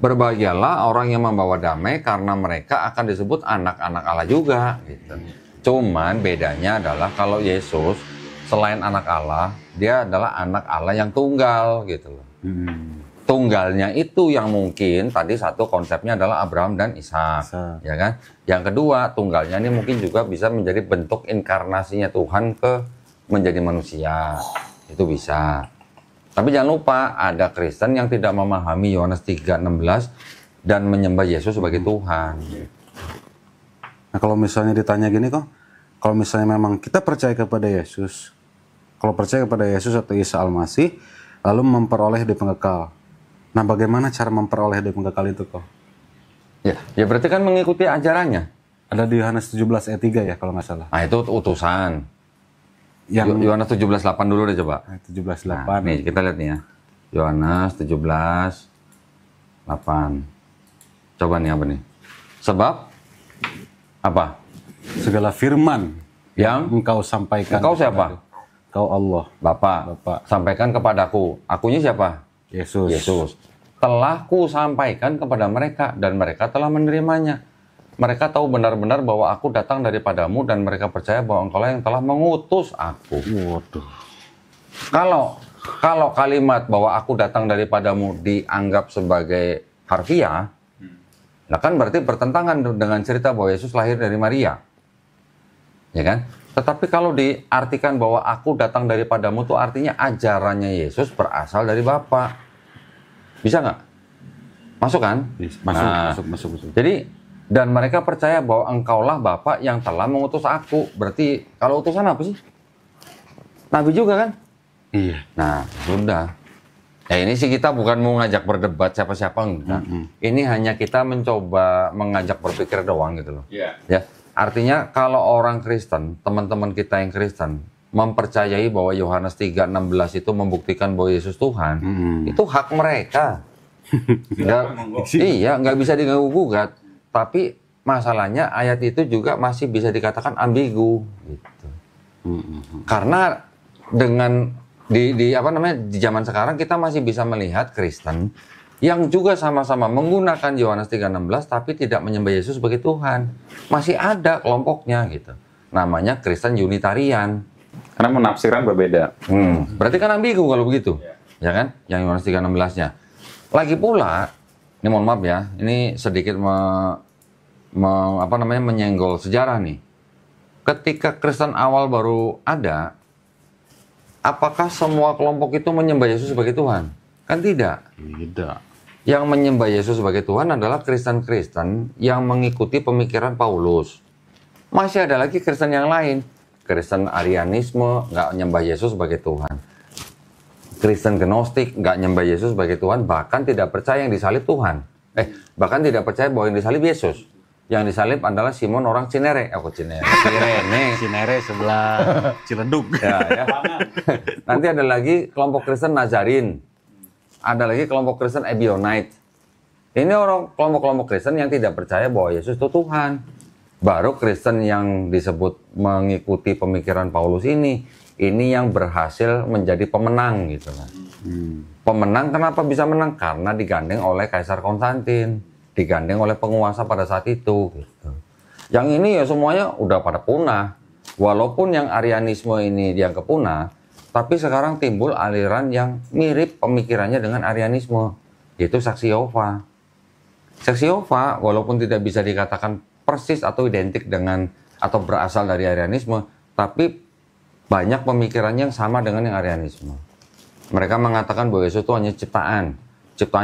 Berbahagialah orang yang membawa damai karena mereka akan disebut anak-anak Allah juga. Gitu. Cuman bedanya adalah kalau Yesus selain anak Allah, dia adalah anak Allah yang tunggal gitu loh. Tunggalnya itu yang mungkin tadi satu konsepnya adalah Abraham dan Ishak, ya kan? Yang kedua, tunggalnya ini mungkin juga bisa menjadi bentuk inkarnasinya Tuhan menjadi manusia. Itu bisa. Tapi jangan lupa ada Kristen yang tidak memahami Yohanes 3:16 dan menyembah Yesus sebagai Tuhan. Nah, kalau misalnya ditanya gini kok, kalau misalnya memang kita percaya kepada Yesus, kalau percaya kepada Yesus atau Isa Al-Masih, lalu memperoleh hidup yang kekal. Nah, bagaimana cara memperoleh hidup yang kekal itu kok? Ya berarti kan mengikuti ajarannya. Ada di Yohanes 17 ayat 3 ya kalau nggak salah. Nah, itu utusan. Yang Yohanes 17:8 dulu deh coba. 17:8. Nah, nih kita lihat nih ya. Yohanes 17:8. Coba nih apa nih? Sebab apa? Segala firman Yang engkau sampaikan. Engkau siapa? Engkau Allah. Bapak. Sampaikan kepadaku. Akunya siapa? Yesus. Telah ku sampaikan kepada mereka dan mereka telah menerimanya. Mereka tahu benar-benar bahwa aku datang daripadamu dan mereka percaya bahwa engkaulah yang telah mengutus aku. Waduh. Kalau kalimat bahwa aku datang daripadamu dianggap sebagai harfiah, nah kan berarti bertentangan dengan cerita bahwa Yesus lahir dari Maria. Ya kan? Tetapi kalau diartikan bahwa aku datang daripadamu itu artinya ajarannya Yesus berasal dari Bapa. Bisa nggak? Masuk kan? Masuk. Jadi, dan mereka percaya bahwa engkaulah Bapa yang telah mengutus aku. Berarti kalau utusan apa sih? Nabi juga kan? Iya. Nah, sudah. Ya ini sih kita bukan mau ngajak berdebat siapa-siapa enggak. Ini hanya kita mencoba mengajak berpikir doang gitu loh. Iya. Ya. Artinya kalau orang Kristen, teman-teman kita yang Kristen mempercayai bahwa Yohanes 3:16 itu membuktikan bahwa Yesus Tuhan, itu hak mereka. Nggak bisa diganggu gugat. Tapi masalahnya ayat itu juga masih bisa dikatakan ambigu. Gitu. Karena dengan di zaman sekarang kita masih bisa melihat Kristen yang juga sama-sama menggunakan Yohanes 3:16 tapi tidak menyembah Yesus sebagai Tuhan. Masih ada kelompoknya gitu. Namanya Kristen Unitarian. Karena penafsiran berbeda. Berarti kan ambigu kalau begitu. Ya kan? Yang Yohanes 3:16-nya. Lagi pula, ini mohon maaf ya, ini sedikit menyenggol sejarah nih. Ketika Kristen awal baru ada, apakah semua kelompok itu menyembah Yesus sebagai Tuhan? Kan tidak. Tidak. Yang menyembah Yesus sebagai Tuhan adalah Kristen-Kristen yang mengikuti pemikiran Paulus. Masih ada lagi Kristen yang lain. Kristen Arianisme nggak nyembah Yesus sebagai Tuhan. Kristen Gnostik nggak nyembah Yesus sebagai Tuhan, bahkan tidak percaya yang disalib Tuhan. Bahkan tidak percaya bahwa yang disalib Yesus. Yang disalib adalah Simon orang Cirene. Cinere sebelah Ciledug. Ya. Nanti ada lagi kelompok Kristen Nazarin. Ada lagi kelompok Kristen Ebionite. Ini kelompok-kelompok Kristen yang tidak percaya bahwa Yesus itu Tuhan. Baru Kristen yang disebut mengikuti pemikiran Paulus ini yang berhasil menjadi pemenang gitu kan. Pemenang kenapa bisa menang? Karena digandeng oleh Kaisar Konstantin, digandeng oleh penguasa pada saat itu gitu. Yang ini ya semuanya udah pada punah. Walaupun yang Arianisme ini dianggap punah, tapi sekarang timbul aliran yang mirip pemikirannya dengan Arianisme, yaitu Saksi Yehova. Saksi Yehova walaupun tidak bisa dikatakan persis atau identik dengan atau berasal dari Arianisme, tapi banyak pemikirannya yang sama dengan yang Arianisme. Mereka mengatakan bahwa Yesus itu hanya ciptaan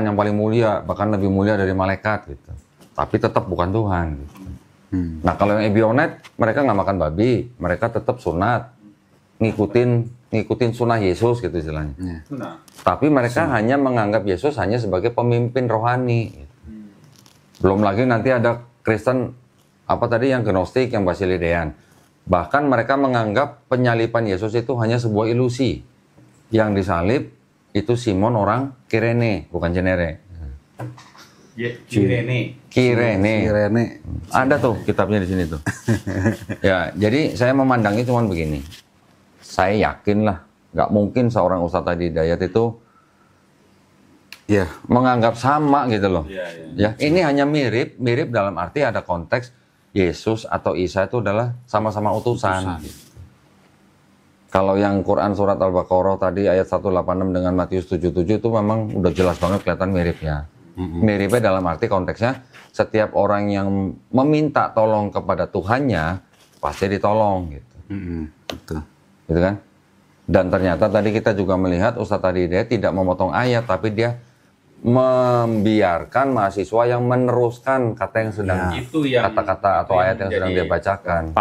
yang paling mulia, bahkan lebih mulia dari malaikat gitu. Tapi tetap bukan Tuhan gitu. Nah kalau yang Ebionite, mereka nggak makan babi, mereka tetap sunat, ngikutin sunnah Yesus gitu istilahnya. Tapi mereka hanya menganggap Yesus hanya sebagai pemimpin rohani. Gitu. Belum lagi nanti ada Kristen yang Gnostik, yang Basilidean. Bahkan mereka menganggap penyalipan Yesus itu hanya sebuah ilusi. Yang disalib itu Simon orang Kirene, bukan Cinere. Kirene. Ada tuh kitabnya di sini tuh. Ya, jadi saya memandangnya cuma begini. Saya yakin lah, nggak mungkin seorang Ustadz Adi Hidayat itu menganggap sama gitu loh. Ya, ini hanya mirip dalam arti ada konteks Yesus atau Isa itu adalah sama-sama utusan. Kalau yang Quran surat Al-Baqarah tadi ayat 186 dengan Matius 77 itu memang udah jelas banget kelihatan miripnya. Miripnya dalam arti konteksnya setiap orang yang meminta tolong kepada Tuhannya pasti ditolong gitu. Betul. Gitu kan? Dan ternyata tadi kita juga melihat Ustadz Adi Hidayat tidak memotong ayat, tapi dia membiarkan mahasiswa yang meneruskan kata yang sedang kata-kata atau ayat yang sedang dia bacakan.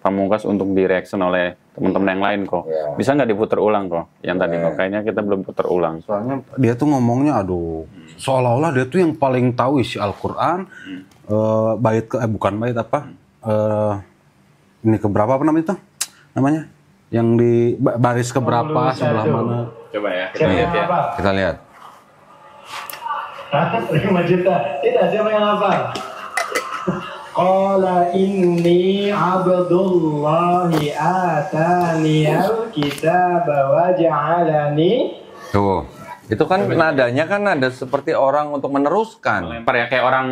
Pamungkas untuk direaction oleh teman-teman yang lain kok. Bisa nggak diputar ulang kok? Yang tadi kok kayaknya kita belum putar ulang. Soalnya dia tuh ngomongnya seolah-olah dia tuh yang paling tahu isi Al-Qur'an. Bukan bait apa? Ini keberapa apa namanya? Yang di baris keberapa sebelah mana? Coba ya, kita lihat ya. Kita lihat. 5 juta. Tidak, siapa yang hafal? Qala inni abdullahi ataniyal kitaba wa ja'alani. Tuh. Itu kan nadanya kan ada seperti orang untuk meneruskan. Melempar ya kayak orang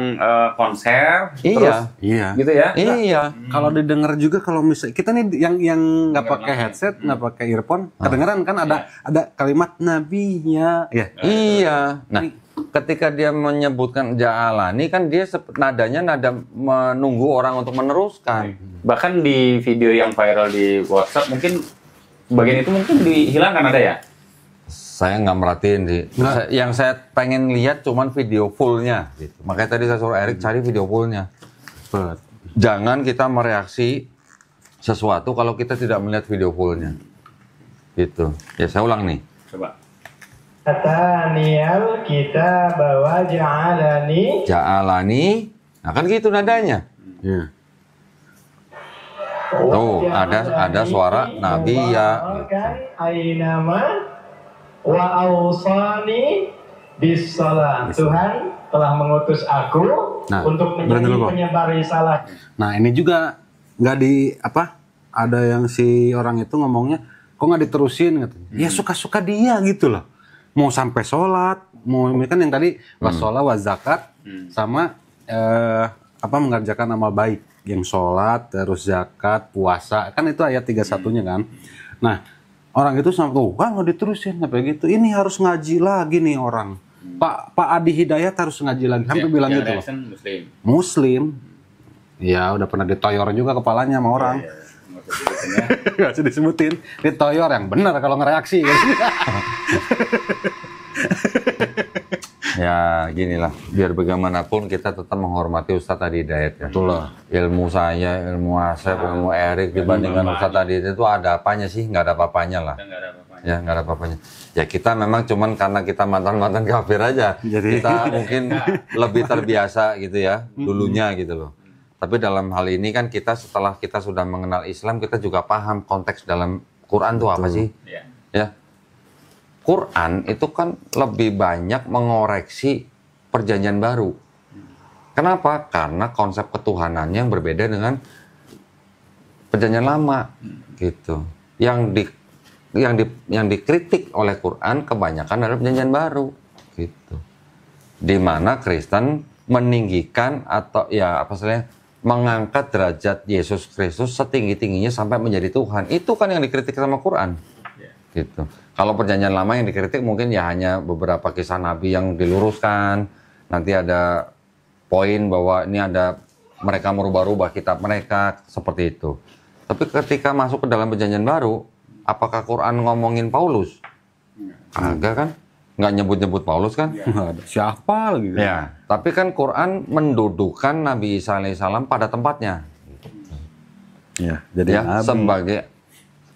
konser. Iya. Gitu ya? Iya. Kalau didengar juga kalau misalnya kita nih yang nggak pakai headset, nggak pakai earphone, kedengeran kan ada kalimat nabinya. Iya. Nah, ketika dia menyebutkan ja'alani kan dia nadanya nada menunggu orang untuk meneruskan. Bahkan di video yang viral di WhatsApp mungkin bagian itu mungkin dihilangkan ada ya? Saya nggak merhatiin sih. Yang saya pengen lihat cuman video fullnya. Gitu. Makanya tadi saya suruh Erik cari video fullnya. Jangan kita mereaksi sesuatu kalau kita tidak melihat video fullnya. Gitu. Ya saya ulang nih. Coba. Ataniyal kitaba wa ja'alani. Ja'alani. Nah kan gitu nadanya. Iya. Tuh ada suara Nabi ya. Ainama wa awsani bisalah. Tuhan telah mengutus aku untuk menjadi penyebar risalah. Nah ini juga nggak ada yang si orang itu ngomongnya kok nggak diterusin gitu. Ya suka-suka dia gitu loh. Mau sampai sholat, mau kan yang tadi wasolat, wazakat, sama mengerjakan amal baik. Yang sholat, terus zakat, puasa, kan itu ayat 31-nya kan. Nah orang itu sampai mau diterusin sampai gitu. Ini harus ngaji lagi nih orang. Pak Adi Hidayat harus ngaji lagi. Sampai bilang gitu loh. Muslim. Ya udah pernah ditoyor juga kepalanya sama orang. Gak usah disebutin. Ditoyor yang benar kalau ngereaksi. Ya ginilah, biar bagaimanapun kita tetap menghormati Ustadz Adi Hidayat ya. Betul lah. Ilmu saya, ilmu Asep, ilmu Erik dibandingkan Ustadz Adi Hidayat itu ada apanya sih? Nggak ada apa-apanya lah. Ya nggak ada apa-apanya. Ya kita memang cuman karena kita mantan-mantan kafir aja. Jadi kita mungkin lebih terbiasa gitu ya dulunya gitu loh. Tapi dalam hal ini kan kita setelah kita sudah mengenal Islam, kita juga paham konteks dalam Quran itu apa sih? Ya. Quran itu kan lebih banyak mengoreksi perjanjian baru. Kenapa? Karena konsep ketuhanannya yang berbeda dengan perjanjian lama, gitu. Yang dikritik oleh Quran kebanyakan adalah perjanjian baru, gitu. Di mana Kristen meninggikan atau mengangkat derajat Yesus Kristus setinggi-tingginya sampai menjadi Tuhan. Itu kan yang dikritik sama Quran, gitu. Kalau perjanjian lama yang dikritik mungkin ya hanya beberapa kisah Nabi yang diluruskan. Nanti ada poin bahwa ini ada mereka merubah-rubah kitab mereka, seperti itu. Tapi ketika masuk ke dalam perjanjian baru, apakah Quran ngomongin Paulus? Agak kan? Nggak nyebut-nyebut Paulus kan? Siapa gitu. Ya, tapi kan Quran mendudukan Nabi Isa alaihissalam pada tempatnya. Ya, jadi sebagai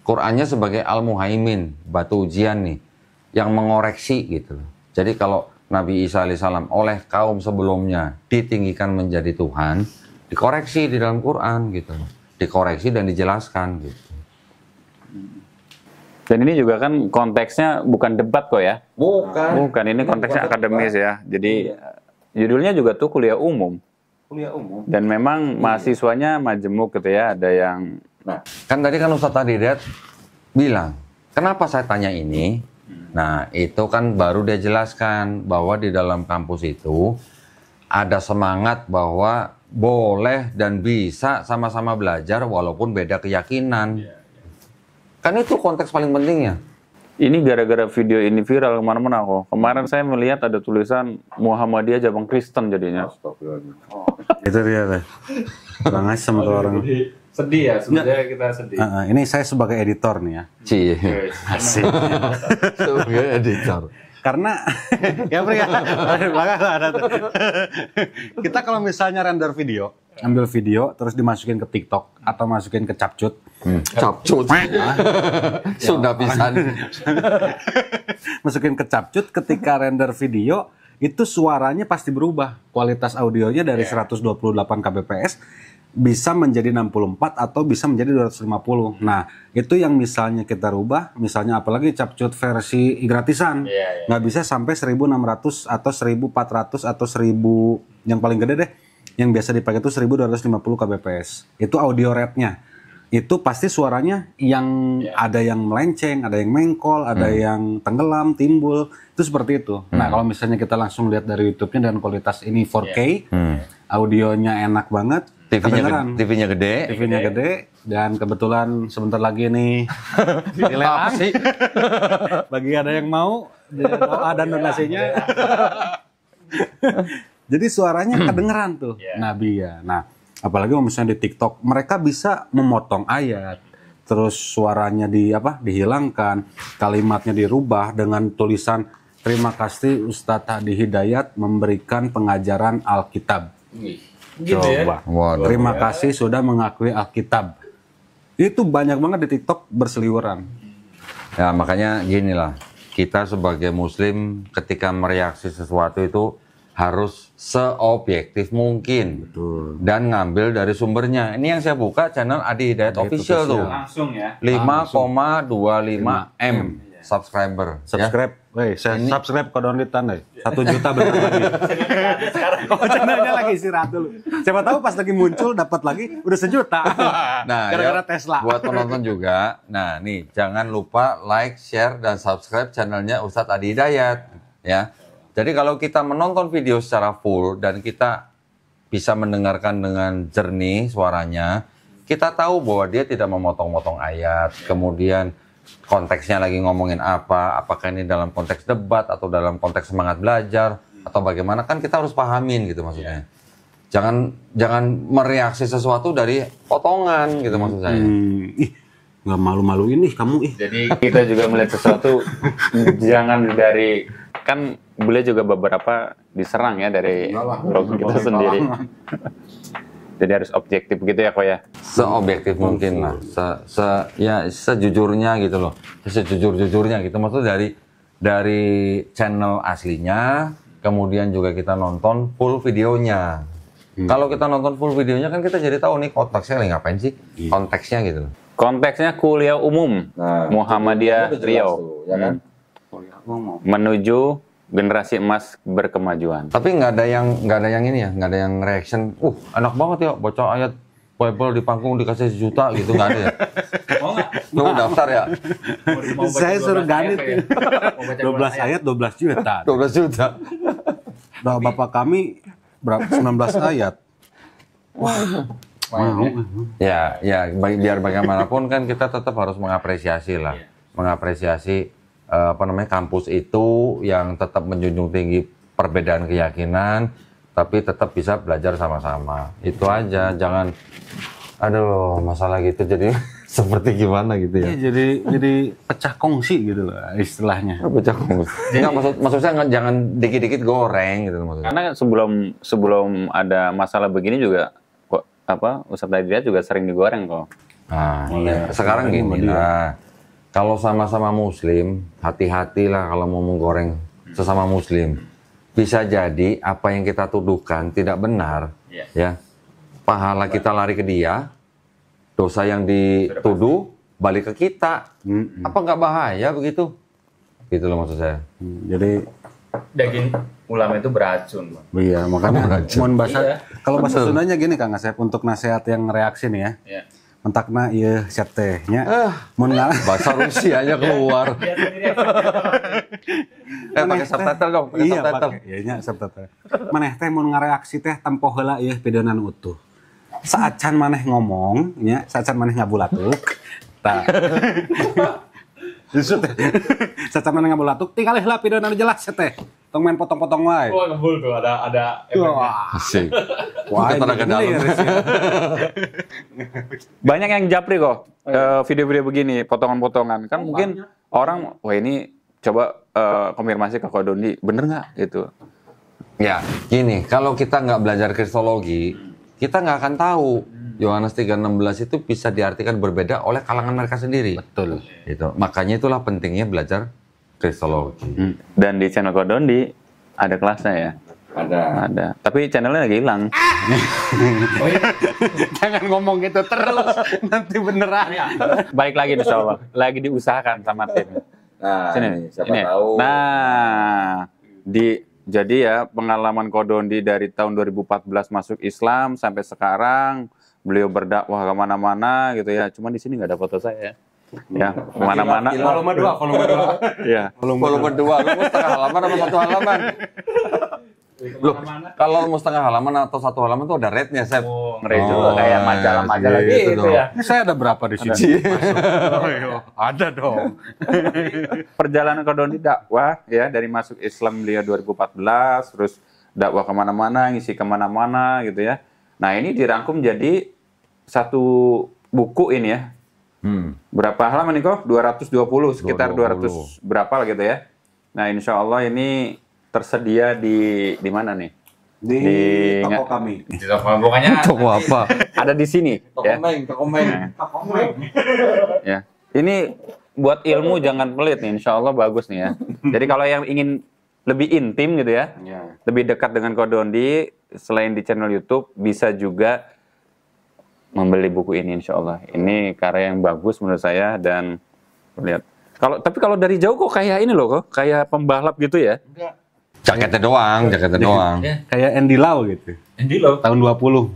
Qurannya sebagai al-muhaimin, batu ujian nih, yang mengoreksi gitu loh. Jadi kalau Nabi Isa alaihissalam oleh kaum sebelumnya ditinggikan menjadi Tuhan, dikoreksi di dalam Quran gitu loh. Dikoreksi dan dijelaskan gitu. Dan ini juga kan konteksnya bukan debat kok ya? Bukan, ini konteksnya akademis ya. Jadi judulnya juga tuh kuliah umum. Dan memang mahasiswanya majemuk gitu ya, ada yang... Nah, kan tadi kan Ustadz Adi Hidayat bilang, kenapa saya tanya ini? Nah, itu kan baru dia jelaskan bahwa di dalam kampus itu ada semangat bahwa boleh dan bisa sama-sama belajar walaupun beda keyakinan. Kan itu konteks paling pentingnya. Ini gara-gara video ini viral kemana-mana kok. Kemarin saya melihat ada tulisan Muhammadiyah Jabang Kristen jadinya. Itu dia lah. Banget sama orang. Sedih ya, sebenarnya kita sedih. Ini saya sebagai editor nih ya. Asik. Sebagai editor. Karena ya belakang ada tuh. Kita kalau misalnya render video, ambil video terus dimasukin ke TikTok atau masukin ke Capcut. Capcut. Sudah pisan. Masukin ke Capcut, ketika render video itu suaranya pasti berubah. Kualitas audionya dari 128 kbps bisa menjadi 64 atau bisa menjadi 250. Nah, itu yang misalnya kita rubah, misalnya apalagi Capcut versi gratisan, nggak bisa sampai 1600 atau 1400 atau 1000, yang paling gede deh, yang biasa dipakai itu 1250 kbps. Itu audio rate-nya. Itu pasti suaranya yang ada yang melenceng, ada yang mengkol, ada yang tenggelam, timbul, itu seperti itu. Nah, kalau misalnya kita langsung lihat dari YouTube-nya dan kualitas ini 4K, audionya enak banget. TV-nya gede, dan kebetulan sebentar lagi nih dilelang. Bagi ada yang mau, doa dan donasinya. Jadi suaranya kedengeran tuh, Nabi ya. Nah, apalagi misalnya di TikTok, mereka bisa memotong ayat, terus suaranya dihilangkan, kalimatnya dirubah dengan tulisan terima kasih Ustadz Adi Hidayat memberikan pengajaran Alkitab. Coba. Terima kasih sudah mengakui Alkitab. Itu banyak banget di TikTok berseliweran. Ya makanya gini lah, kita sebagai Muslim ketika mereaksi sesuatu itu harus seobjektif mungkin. Betul. Dan ngambil dari sumbernya. Ini yang saya buka channel Adi Hidayat Official tuh. Langsung ya. 5,25 M subscriber. Subscribe. Woi, saya subscribe Kodonli deh. 1 juta bentar lagi. Oh, channelnya lagi istirahat dulu. Siapa tahu pas lagi muncul dapat lagi udah 1 juta. Nah, gara-gara ya, Tesla. Buat penonton juga. Nah, nih jangan lupa like, share, dan subscribe channelnya Ustadz Adi Hidayat. Ya. Jadi kalau kita menonton video secara full dan kita bisa mendengarkan dengan jernih suaranya, kita tahu bahwa dia tidak memotong-motong ayat, kemudian konteksnya lagi ngomongin apa, apakah ini dalam konteks debat atau dalam konteks semangat belajar atau bagaimana, kan kita harus pahamin gitu maksudnya. Jangan mereaksi sesuatu dari potongan gitu maksud saya. Ih, nggak malu-maluin nih kamu ih. Jadi kita juga melihat sesuatu jangan dari, kan beliau juga beberapa diserang ya dari blog kita sendiri. Jadi harus objektif gitu ya kok ya. Seobjektif mungkin lah, sejujurnya gitu loh, sejujur-jujurnya gitu. Maksudnya dari channel aslinya, kemudian juga kita nonton full videonya. Kalau kita nonton full videonya kan kita jadi tahu nih konteksnya lagi ngapain sih, konteksnya gitu loh. Konteksnya kuliah umum Muhammadiyah Riau, tuh, ya kan? menuju generasi emas berkemajuan. Tapi nggak ada yang ini ya, nggak ada yang reaction. Enak banget ya baca ayat Bible di panggung dikasih 1 juta gitu, nggak ada ya? Mau nggak? Lu daftar ya? Mau baca Saya 12 suruh ganit ayat ya? Mau baca 12 ayat 12 juta. 12 juta. Doa Bapak kami berapa 19 ayat. Ya, biar bagaimanapun kan kita tetap harus mengapresiasi lah, mengapresiasi kampus itu yang tetap menjunjung tinggi perbedaan keyakinan, tapi tetap bisa belajar sama-sama. Itu aja, jangan, aduh masalah gitu jadi seperti gimana gitu ya. Iya, jadi pecah kongsi gitu loh istilahnya. Pecah kongsi. Maksudnya jangan dikit-dikit goreng gitu maksudnya. Karena sebelum ada masalah begini juga kok Ustadz Hidayat juga sering digoreng kok. Nah, sekarang gini lah. Kalau sama-sama muslim, hati-hatilah kalau mau menggoreng sesama muslim. Bisa jadi apa yang kita tuduhkan tidak benar, ya. Pahala kita lari ke dia, dosa yang dituduh balik ke kita. Apa nggak bahaya begitu? Gitu loh maksud saya. Jadi Daging ulama itu beracun, Bang. iya makanya mohon bahasa Iya. kalau bahasa Sundanya gini Kang Asep untuk nasihat yang reaksi nih ya. Iya. Mentakna ieu siap teh nya. Mun Bahasa Rusianya keluar. Dia sendiri Pakai subtitle dong, pakai iya subtitle. pakai iya nya subtitle. Maneh teh mun ngareaksi teh tempo heula ieu videonan utuh. Saacan maneh ngomong nya, saacan maneh ngabulatuk. Tah. Justru teh. Saacan maneh ngabulatuk tinggal heula videonan jelas teh. Tong main potong-potong wae. Wah, ngebul tuh ada efeknya. Asik. Wah, Itu tenaga dalam. Banyak yang japri kok video-video begini, potongan-potongan. Kan mungkin orang, wah ini coba konfirmasi ke Kodonli, bener nggak gitu. Ya, gini, kalau kita nggak belajar kristologi, kita nggak akan tahu Yohanes 3:16 itu bisa diartikan berbeda oleh kalangan mereka sendiri. Betul. Gitu. Makanya itulah pentingnya belajar kristologi. Dan di channel Kodonli ada kelasnya ya. Ada. Tapi channelnya lagi hilang. Jangan ngomong gitu terus, nanti beneran. Balik lagi insya Allah. Lagi diusahakan sama tim. Nah, Sini. Nah, jadi ya pengalaman Kodonli dari tahun 2014 masuk Islam sampai sekarang, beliau berdakwah kemana-mana gitu ya. Cuma di sini nggak ada foto saya. Ya, kemana-mana. Volume 2. Ya. Volume 2, lu mau setengah halaman atau 1 halaman? Loh, kalau mau setengah halaman atau 1 halaman tuh ada rate-nya, Sep. Ngeri juga kayak majalah-majalah gitu gitu dong. ya. Ini saya ada berapa di sini? Ada dong. Perjalanan Kodonli dakwah ya dari masuk Islam beliau 2014, terus dakwah kemana-mana, ngisi kemana-mana gitu ya. Nah ini dirangkum jadi satu buku ini ya. Berapa halaman nih kok? 220, sekitar 200 berapa lah gitu ya. Nah insya Allah ini tersedia di mana nih? Di toko kami. Di toko pokoknya Toko apa? Ada di sini. Ya. Toko Meng. Ya. Ini buat ilmu jangan pelit nih, insya Allah bagus nih ya. Jadi kalau yang ingin lebih intim gitu ya, lebih dekat dengan Kodonli, selain di channel YouTube, bisa juga membeli buku ini insya Allah. Ini karya yang bagus menurut saya dan lihat. Tapi kalau dari jauh kok kayak ini loh, kok kayak pembalap gitu ya? Jaketnya doang. Kayak Andy Lau gitu. Andy Lau. Tahun 20.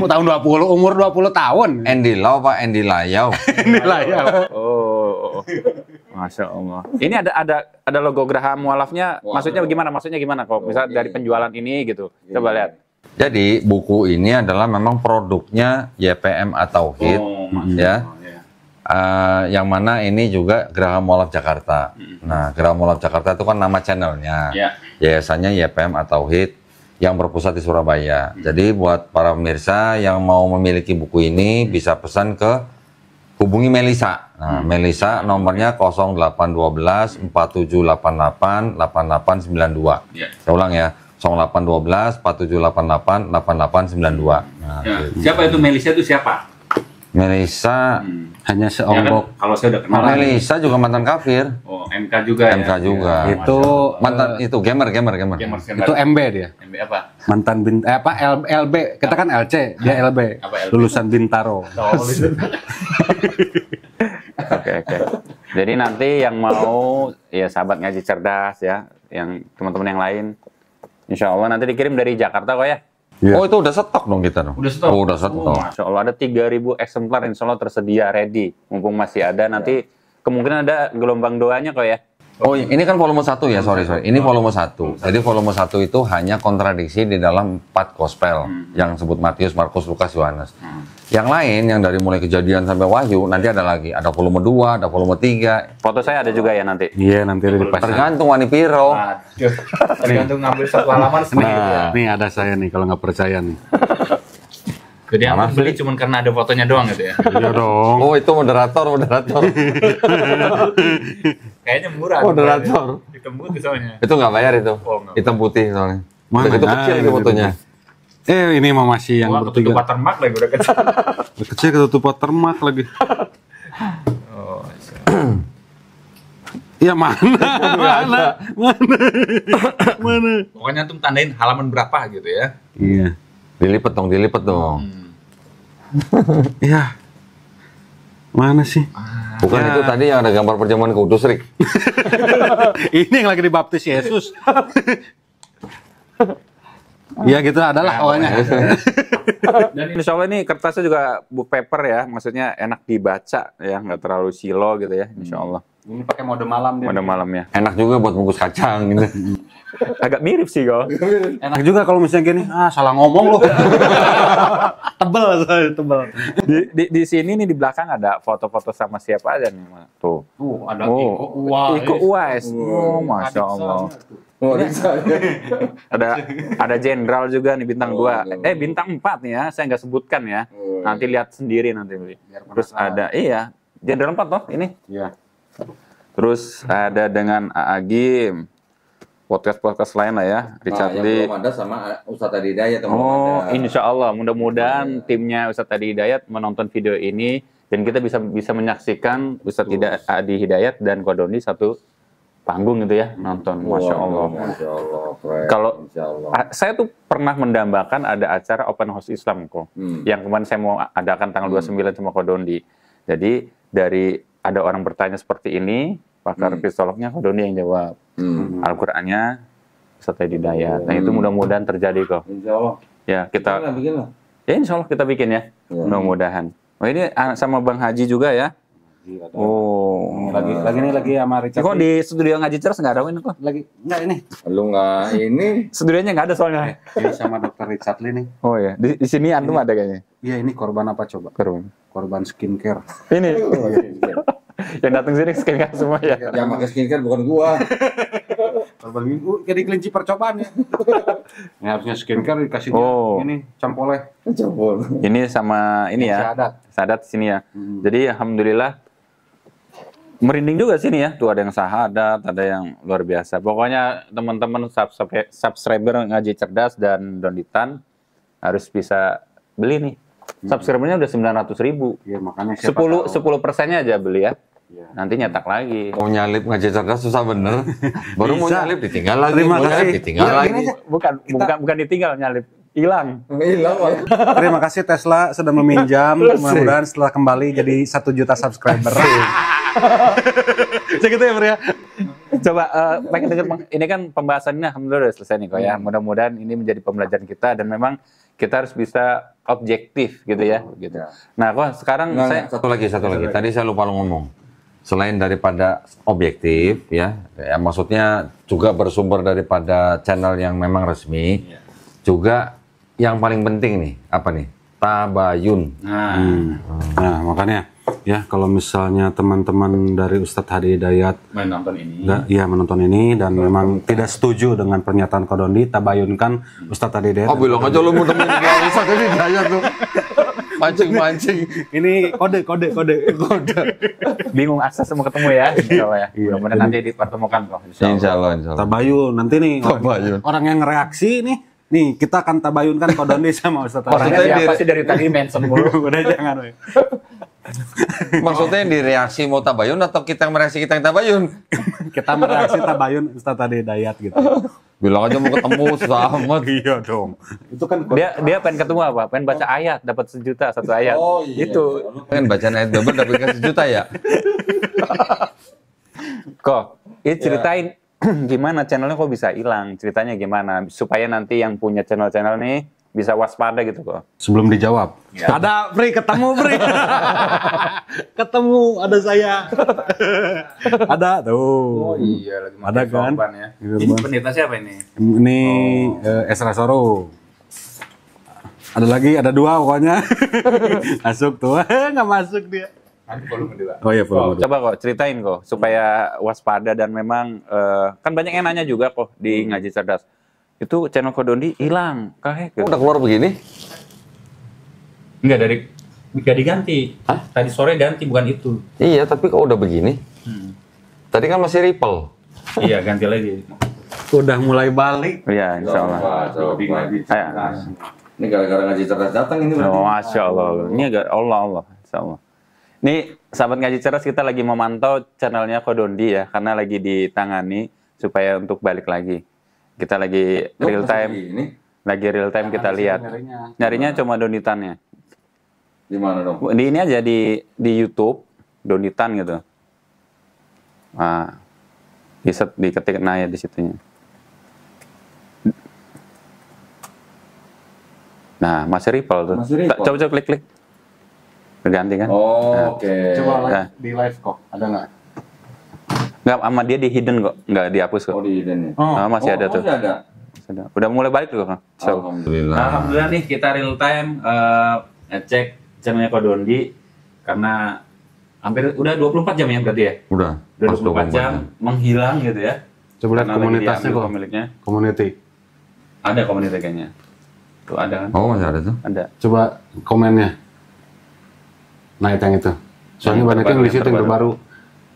Tahun 20, umur 20 tahun. Andy Lau apa Andy Layau? Andy Lau. Oh. Masya Allah. Ini ada logo Geraha Mualafnya. Maksudnya gimana? Kok misalnya dari penjualan ini gitu. Coba lihat. Jadi buku ini adalah memang produknya YPM atau HIT, ya. Yang mana ini juga Geraha Mualaf Jakarta. Nah, Geraha Mualaf Jakarta itu kan nama channelnya. Yayasannya YPM atau HIT yang berpusat di Surabaya. Jadi buat para pemirsa yang mau memiliki buku ini bisa pesan ke hubungi Melisa. Nah, Melisa nomornya 0812 4788 8892. Saya ulang ya. 0812 4788 8892. Nah, gitu. Siapa itu Melisa itu siapa? Melisa Hanya Ya seonggok. kan, kalau saya udah kenal. Melisa juga mantan kafir. Oh, MK juga ya. MK juga. Itu Mantan itu gamer. itu MB dia. MB apa? Mantan LB. Kita kan LC, dia LB. Apa LB? Lulusan Bintaro. Oke. Jadi nanti yang mau ya sahabat ngaji cerdas ya, yang teman-teman yang lain, insya Allah nanti dikirim dari Jakarta kok ya. Iya. Oh, itu udah stok dong kita dong. Udah stok? Oh, udah stok. Masya Allah ada 3.000 eksemplar insya Allah tersedia ready. Mumpung masih ada nanti kemungkinan ada gelombang doanya kok ya. Oh, ini kan volume 1 ya, sorry. Ini volume 1. Jadi volume 1 itu hanya kontradiksi di dalam 4 gospel yang sebut Matius, Markus, Lukas, Yohanes. Yang lain yang dari mulai Kejadian sampai Wahyu nanti ada lagi, ada volume 2, ada volume 3. Foto saya ada juga ya nanti. Iya, nanti ada dipasang. Tergantung Wani Piro. Aduh, tergantung ngambil satu halaman sedikit. Nah, nih ada saya nih kalau nggak percaya nih. Jadi aku beli cuma karena ada fotonya doang gitu ya. Iya dong. Oh, itu moderator. Kayaknya murah. Moderator. Hitam putih soalnya. Itu nggak bayar itu. Oh, nggak. Hitam putih soalnya. Mana? Udah itu kecil itu fotonya. Ini mah masih yang Wah, ketutup bertiga. watermark lagi udah kecil. Kecil ketutup watermark lagi. Oh, Ya mana? pokoknya tuh tandain halaman berapa gitu ya. Iya. Dilipet dong. Iya. Mana sih? Bukan itu tadi yang ada gambar perjamuan kudus, Rik. Ini yang lagi dibaptis Yesus. Iya gitu adalah pokoknya. Dan insya Allah ini kertasnya juga book paper ya, maksudnya enak dibaca ya, nggak terlalu silo gitu ya, insya Allah. Ini pakai mode malam dia. Pada malamnya. Enak juga buat bungkus kacang gitu. Agak mirip sih kok. Enak juga kalau misalnya gini, salah ngomong loh. tebel. Di sini nih di belakang ada foto-foto sama siapa aja nih, Mak? Tuh. Ada Iko Uwais. Oh, Masya Allah. Ada jenderal juga nih bintang 2. Bintang 4 nih ya, saya nggak sebutkan ya. Nanti lihat sendiri nanti. Terus ada jenderal 4 toh ini. Iya. Terus ada dengan Agim. Podcast lain lah ya, Richard Lee. Belum ada sama Ustadz Adi Hidayat. Insya Allah mudah-mudahan timnya Ustadz Adi Hidayat menonton video ini dan kita bisa menyaksikan Ustadz Adi Hidayat dan Kodoni satu panggung gitu ya nonton. Masya Allah. Kalau saya tuh pernah mendambakan ada acara Open House Islam kok, yang kemarin saya mau adakan tanggal 29 sama Kodoni. Jadi dari ada orang bertanya seperti ini, pakar psikolognya Kodoni yang jawab. Al-Qur'annya Ustadz Adi Hidayat. Nah itu mudah-mudahan terjadi kok. Insya Allah. Ya kita. Ya insya Allah kita bikin ya. Mudah-mudahan. Oh ini sama Bang Haji juga ya. Oh. Lagi sama Richard. Kok di studio ngaji cerdas nggak ada ini kok? Lagi enggak ini. Lu nggak ini? Studionya nggak ada soalnya. Ini sama Dokter Richard Lee nih. Oh ya, di sini antum ada kayaknya. Iya, ini korban apa coba? Korban skincare. Ini. Yang datang sini skincare semua ya. Yang pakai skincare bukan gua. Korban minggu jadi kelinci percobaan ya. Ini harusnya skincare dikasih ini campoleh. Ini sama ini ya. Sadat sini ya. Jadi alhamdulillah merinding juga sini ya. Tuh ada yang sahadat, ada yang luar biasa. Pokoknya teman-teman subscriber ngaji cerdas dan Donditan harus bisa beli nih. Subscribernya udah 900.000. Iya, makanya 10%-nya aja beli ya. Nanti nyetak lagi. Mau nyalip ngaji cerdas susah bener. Baru mau nyalip ditinggal lagi. Terima kasih. Ditinggal lagi. Bukan ditinggal, nyalip. Hilang. Terima kasih Tesla sudah meminjam. Mudah-mudahan setelah kembali jadi 1 juta subscriber. Segitu ya, Bro ya. Coba pengen denger ini kan pembahasannya alhamdulillah udah selesai nih kok ya. Mudah-mudahan ini menjadi pembelajaran kita dan memang kita harus bisa objektif gitu ya, gitu. Nah, kok sekarang Satu lagi. Tadi saya lupa ngomong. Selain daripada objektif ya maksudnya juga bersumber daripada channel yang memang resmi, juga yang paling penting nih, apa nih? Tabayun. Nah, makanya ya kalau misalnya teman-teman dari Ustadz Hadi Hidayat menonton ini. menonton ini dan memang tidak setuju dengan pernyataan Kodondi, tabayunkan Ustadz Hadi Hidayat. Oh, bilang aja lu mau temenin Ustadz Hadi Hidayat tuh. Mancing. Ini kode. bingung akses mau ketemu ya, insyaallah ya. Mudah-mudahan nanti dipertemukan kok. Insya Allah. Tabayun nanti nih Tabayun. orang yang reaksi nih kita akan tabayunkan Kodondi sama Ustadz Hadi. Orangnya siapa sih dari tadi mention mulu? Udah jangan. We. Maksudnya yang direaksi mau tabayun atau kita yang mereaksi kita yang tabayun? Kita mereaksi tabayun Ustadz Hadi Hidayat gitu. Bilang aja mau ketemu selamat. Iya dong. Itu kan Dia pengen ketemu apa? Pengen baca ayat, dapat 1 juta satu ayat. Oh iya. Itu. Kan bacaan ayat double dapat 1 juta ya? Kok, ini ceritain gimana channelnya kok bisa hilang? Ceritanya gimana? Supaya nanti yang punya channel-channel nih bisa waspada gitu kok. sebelum dijawab. Ya. Ada ketemu ketemu ada saya. Ada tuh. Oh iya, lagi Ada kan? korban ya. Iya, Ini Bang. pendeta siapa ini? Ini Esra Soro. Ada lagi, ada 2 pokoknya. Masuk tuh. Nggak masuk dia. Nanti kalau pendeta. Oh iya, belum. Coba kok ceritain kok supaya waspada dan memang kan banyak yang nanya juga kok di Ngaji Cerdas. Itu channel Kodondi hilang, kayak Udah keluar begini? Enggak diganti. Tadi sore ganti bukan itu. Iya, tapi kok udah begini? Tadi kan masih Ripple. Iya, ganti lagi. Udah mulai balik. Iya, insya Allah. Ini gara-gara ngaji cerdas datang ini Oh, Masya Allah. Ini agak Allah, insya Allah. Ini sahabat Ngaji Cerdas, kita lagi memantau channelnya Kodondi ya, karena lagi ditangani supaya untuk balik lagi. Kita lagi real time kita lihat. Nyarinya cuma Donitannya. Di mana dong? Di ini aja di YouTube Donitan gitu. Nah, diketik ya di situnya. Nah, masih Ripple tuh. Masih Ripple. Coba klik. Berganti kan? Oh, oke. Coba Nah. di live kok. Ada nggak? Nggak, sama dia di hidden kok. Nggak dihapus kok. Oh, di hidden ya? Nah, masih ada tuh. Masih ada? Sudah. Udah mulai balik tuh. So. Alhamdulillah. Alhamdulillah nih kita real time ngecek channelnya Kodondi karena hampir udah 24 jam ya berarti ya? Udah. Udah pas 24 jam menghilang gitu ya. Coba lihat Karena lagi komunitasnya diambil kok. pemiliknya. Community. Ada komunitas kayaknya. Tuh ada kan? Oh, masih ada tuh? Ada. Coba komennya. Nah, itu yang itu. Soalnya Yang banyak yang terbaru, di situ yang yang terbaru.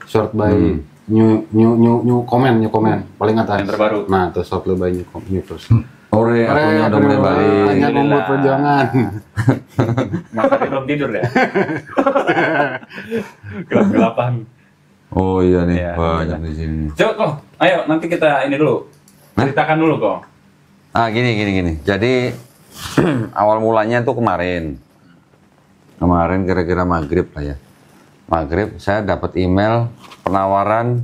Short by new comment. Paling atas. Yang terbaru. Nah, tuh short by new first. Ore, akunnya udah mulai balik. Hanya membuat perjuangan. Mas Ari belum tidur ya? Gelap-gelapan. Oh iya nih, Iya, banyak di sini. Coba kok, ayo nanti kita ini dulu. Ceritakan dulu kok. Ah, gini. Jadi awal mulanya tuh kemarin kira-kira maghrib lah ya. Maghrib saya dapat email penawaran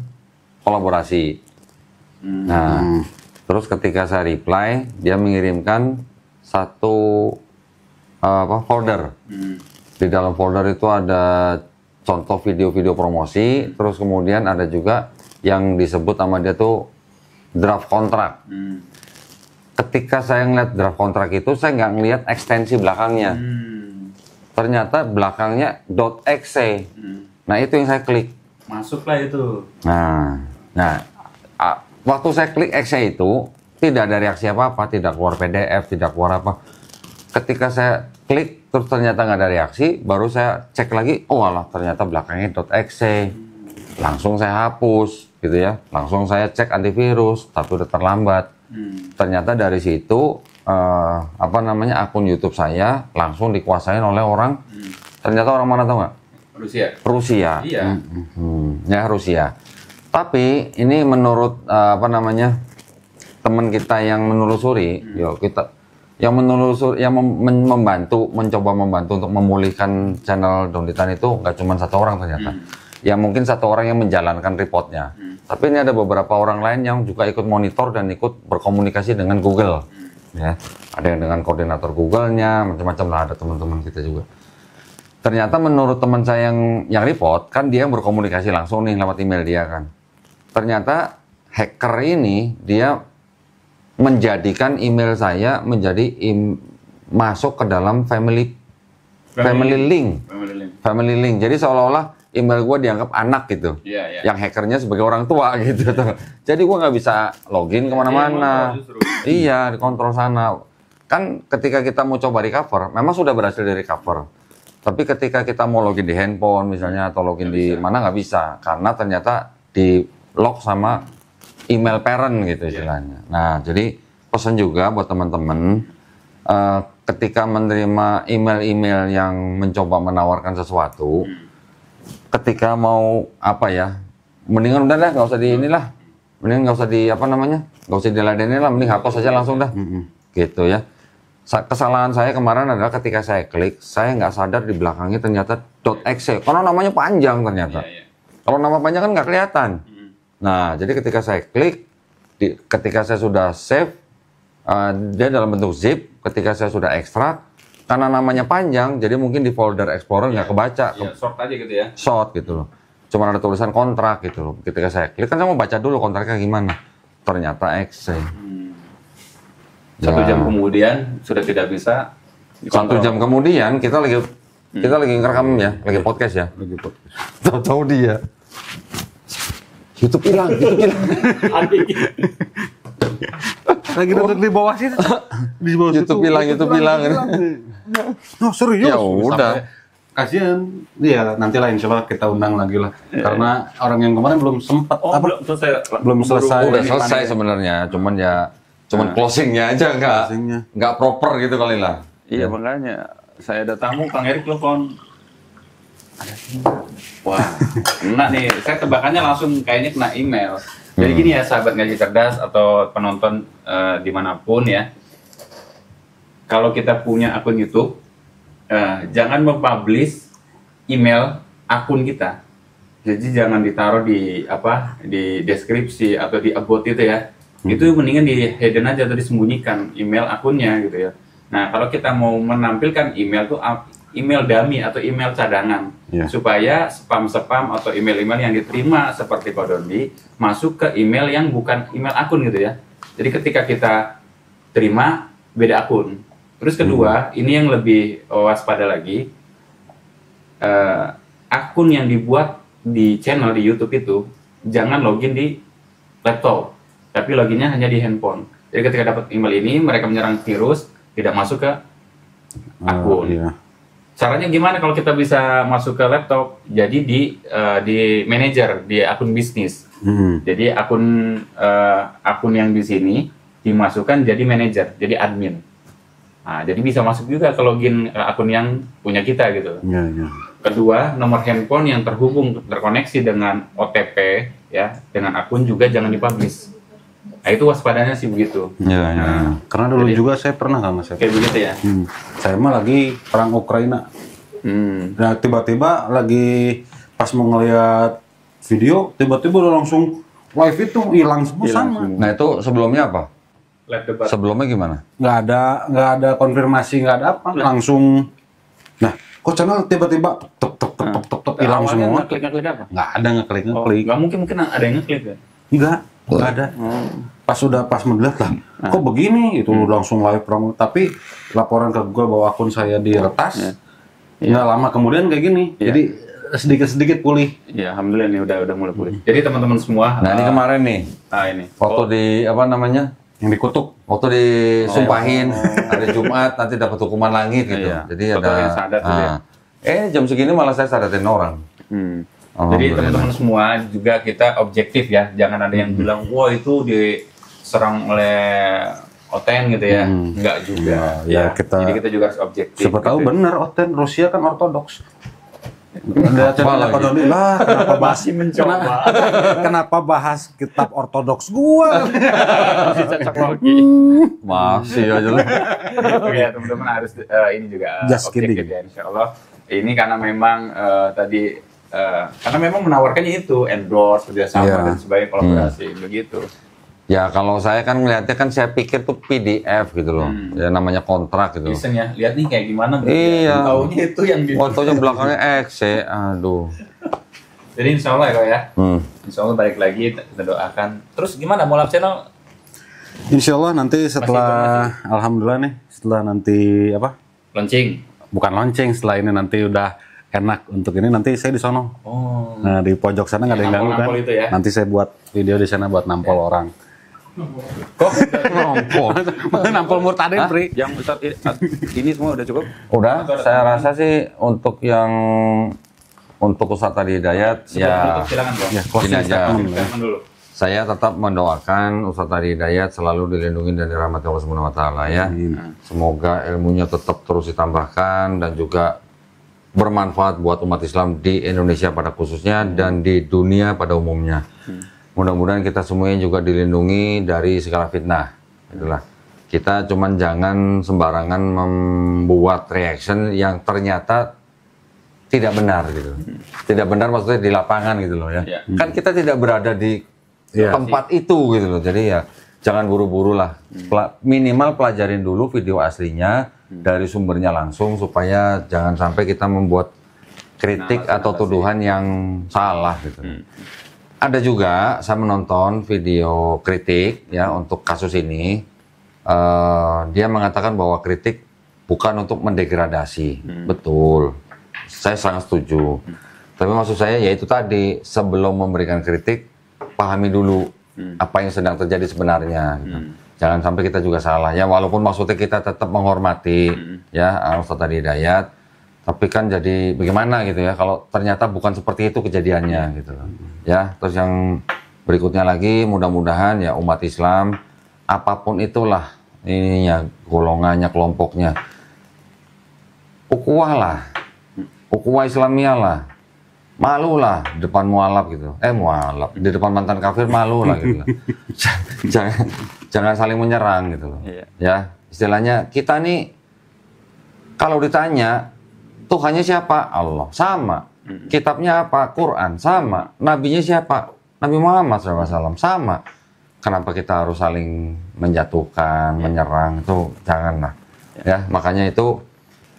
kolaborasi. Nah, terus ketika saya reply, dia mengirimkan satu folder. Di dalam folder itu ada contoh video-video promosi, terus kemudian ada juga yang disebut sama dia tuh draft kontrak. Ketika saya ngeliat draft kontrak itu, saya nggak ngeliat ekstensi belakangnya. Ternyata belakangnya .exe. Nah, itu yang saya klik. Masuklah itu. Nah, waktu saya klik exe itu tidak ada reaksi apa-apa, tidak keluar PDF, tidak keluar apa. Ketika saya klik terus ternyata nggak ada reaksi, baru saya cek lagi, oh alah ternyata belakangnya .exe. Langsung saya hapus, gitu ya. Langsung saya cek antivirus, tapi udah terlambat. Ternyata dari situ akun YouTube saya langsung dikuasain oleh orang. Ternyata orang mana tahu nggak? Rusia. Iya. Ya Rusia. Tapi ini menurut teman kita yang menelusuri, mencoba membantu untuk memulihkan channel Donitan itu nggak cuma 1 orang ternyata. ya mungkin satu orang yang menjalankan reportnya. Tapi ini ada beberapa orang lain yang juga ikut monitor dan ikut berkomunikasi dengan Google. Ya, ada yang dengan koordinator Google-nya, macam-macam lah, ada teman-teman kita juga. Ternyata menurut teman saya yang report, kan dia yang berkomunikasi langsung nih lewat email dia kan. Ternyata hacker ini dia menjadikan email saya menjadi masuk ke dalam family link. Family link. Jadi seolah-olah email gue dianggap anak gitu. Yang hackernya sebagai orang tua gitu. Jadi gue nggak bisa login kemana-mana. Iya, dikontrol sana. Kan ketika kita mau coba recover, memang sudah berhasil di recover. Tapi ketika kita mau login di handphone misalnya atau login di mana nggak bisa. Karena ternyata di lock sama email parent gitu istilahnya. Nah, jadi pesan juga buat teman-teman, ketika menerima email-email yang mencoba menawarkan sesuatu, ketika mau mendingan udah lah, nggak usah di inilah, mendingan nggak usah di nggak usah diladenin lah, mending hapus aja langsung dah, gitu ya. Kesalahan saya kemarin adalah ketika saya klik, saya nggak sadar di belakangnya ternyata .exe, karena namanya panjang ternyata. Kalau nama panjang kan nggak kelihatan. Nah, jadi ketika saya klik, ketika saya sudah save, dia dalam bentuk zip. Ketika saya sudah ekstrak, karena namanya panjang, jadi mungkin di folder Explorer nggak kebaca. Short aja gitu ya. Short gitu loh. Cuma ada tulisan kontrak gitu loh. Ketika saya klik, kan saya mau baca dulu kontraknya gimana. Ternyata exe. 1 jam kemudian sudah tidak bisa. 1 jam kemudian kita lagi ngerekam ya, lagi podcast ya. Lagi podcast. Tahu-tahu dia. YouTube hilang. Lagi nonton di bawah sini. Di bawah YouTube hilang. Oh, serius? Ya udah. Kasihan. Iya, nanti lah insya Allah kita undang lagi lah. Karena orang yang kemarin belum sempat belum selesai. Udah selesai sebenarnya, cuman closingnya aja nggak proper gitu kali lah. Iya, makanya saya ada tamu, Kang Erik telepon. Wah, kena nih. Saya tebakannya langsung kayaknya kena email. Jadi gini ya, sahabat ngaji cerdas atau penonton dimanapun ya. Kalau kita punya akun YouTube, jangan mempublish email akun kita. Jadi jangan ditaruh di deskripsi atau di about itu ya. Itu mendingan di hidden aja atau disembunyikan email akunnya gitu ya. Nah, kalau kita mau menampilkan email tuh email dummy atau email cadangan, supaya spam-spam atau email-email yang diterima seperti Pak Dondi masuk ke email yang bukan email akun gitu ya. Jadi ketika kita terima beda akun. Terus kedua, ini yang lebih waspada lagi, akun yang dibuat di channel di YouTube itu jangan login di laptop, tapi loginnya hanya di handphone. Jadi ketika dapat email ini, mereka menyerang virus, tidak masuk ke akun. Caranya gimana kalau kita bisa masuk ke laptop? Jadi di manager, di akun bisnis. Jadi akun yang di sini dimasukkan jadi manager, jadi admin. Nah, jadi bisa masuk juga ke login akun yang punya kita gitu. Kedua, nomor handphone yang terkoneksi dengan OTP ya, dengan akun juga jangan dipublish. Nah, itu waspadanya sih begitu. Karena dulu juga saya pernah nggak Mas? Kayak begitu ya. Saya mah lagi perang Ukraina. Nah, tiba-tiba lagi pas mau ngeliat video, tiba-tiba udah langsung live itu hilang semua sama. Nah, itu sebelumnya apa? Sebelumnya gimana? Nggak ada konfirmasi, nggak ada apa, langsung. Nah, kok channel tiba-tiba tek hilang semua. Ngeklik apa? Nggak ada ngeklik. Nggak mungkin ada yang ngeklik ya? Nggak ada. Pas melihat lah, kok begini? Itu langsung live promo. Tapi laporan ke Google bahwa akun saya diretas. Nggak lama kemudian kayak gini. Jadi sedikit-sedikit pulih. Iya, alhamdulillah nih udah mulai pulih. Jadi teman-teman semua. Nah, ini kemarin nih. Ini. Waktu di Yang dikutuk. Waktu disumpahin hari Jumat nanti dapat hukuman langit gitu. Jadi ada. Jam segini malah saya sadatin orang. Jadi teman-teman semua juga kita objektif ya. Jangan ada yang bilang wah itu diserang oleh Oten gitu ya. Enggak juga. Jadi kita juga harus objektif. Siapa tahu benar Oten Rusia kan ortodoks. Ada channel Pak Doni lah, kenapa masih mencoba? Kenapa bahas kitab ortodoks gua? Masih cocok lagi. Masih aja lah. Oke, teman-teman harus ini juga Just objektif kidding. ya, insya Allah. Ini karena memang tadi karena memang menawarkannya itu endorse, kerjasama Iya. dan sebagainya, kolaborasi begitu. Ya kalau saya kan ngelihatnya kan saya pikir tuh PDF gitu loh. Ya namanya kontrak gitu. Iseng ya, lihat nih kayak gimana. Iya. Taunya itu yang gitu. Fotonya belakangnya exe, aduh. Jadi insya Allah ya kok ya. Hmm. Insya Allah balik lagi kita doakan. Terus gimana mau live channel? Insya Allah nanti setelah, alhamdulillah nih, setelah nanti apa? Launching. Bukan lonceng, setelah ini nanti udah enak untuk ini, nanti saya di sono. Oh. Nah di pojok sana nggak ada yang ganggu kan? nampol-nampol itu ya? Nanti saya buat video di sana buat nampol orang. Kok Nampol murtadin, Pri. Yang besar ini semua udah cukup? Udah, saya rasa sih untuk Ustadz Adi Hidayat ya silakan Bang. Ya, closing Gini aja. statement. Telepon dulu. saya tetap mendoakan Ustadz Adi Hidayat selalu dilindungi dari rahmat Allah Subhanahu wa taala ya. Semoga ilmunya tetap terus ditambahkan dan juga bermanfaat buat umat Islam di Indonesia pada khususnya dan di dunia pada umumnya. Mudah-mudahan kita semuanya juga dilindungi dari segala fitnah. Itulah. Kita cuman jangan sembarangan membuat reaction yang ternyata tidak benar gitu. Tidak benar maksudnya di lapangan gitu loh ya. Ya. Kan kita tidak berada di tempat itu gitu loh. Jadi ya jangan buru-buru lah. Minimal pelajarin dulu video aslinya dari sumbernya langsung supaya jangan sampai kita membuat kritik atau tuduhan yang salah gitu. Ada juga saya menonton video kritik ya untuk kasus ini. Dia mengatakan bahwa kritik bukan untuk mendegradasi. Betul. Saya sangat setuju. Tapi maksud saya yaitu tadi sebelum memberikan kritik pahami dulu apa yang sedang terjadi sebenarnya. Gitu. Jangan sampai kita juga salah ya, walaupun maksudnya kita tetap menghormati ya Ustadz Adi Hidayat, tapi kan jadi bagaimana gitu ya kalau ternyata bukan seperti itu kejadiannya gitu loh. Ya, terus yang berikutnya lagi mudah-mudahan ya umat Islam apapun itulah ininya golongannya kelompoknya ukhuwah lah, ukhuwah Islamiyah lah. Malu lah di depan mualaf gitu. Mualaf di depan mantan kafir malu lah gitu. jangan saling menyerang gitu loh. Iya. Ya, istilahnya kita nih kalau ditanya Tuhannya siapa? Allah. Sama. Kitabnya apa? Quran. Sama. Nabinya siapa? Nabi Muhammad SAW. Sama. Kenapa kita harus saling menjatuhkan, menyerang? Itu janganlah. Ya, makanya itu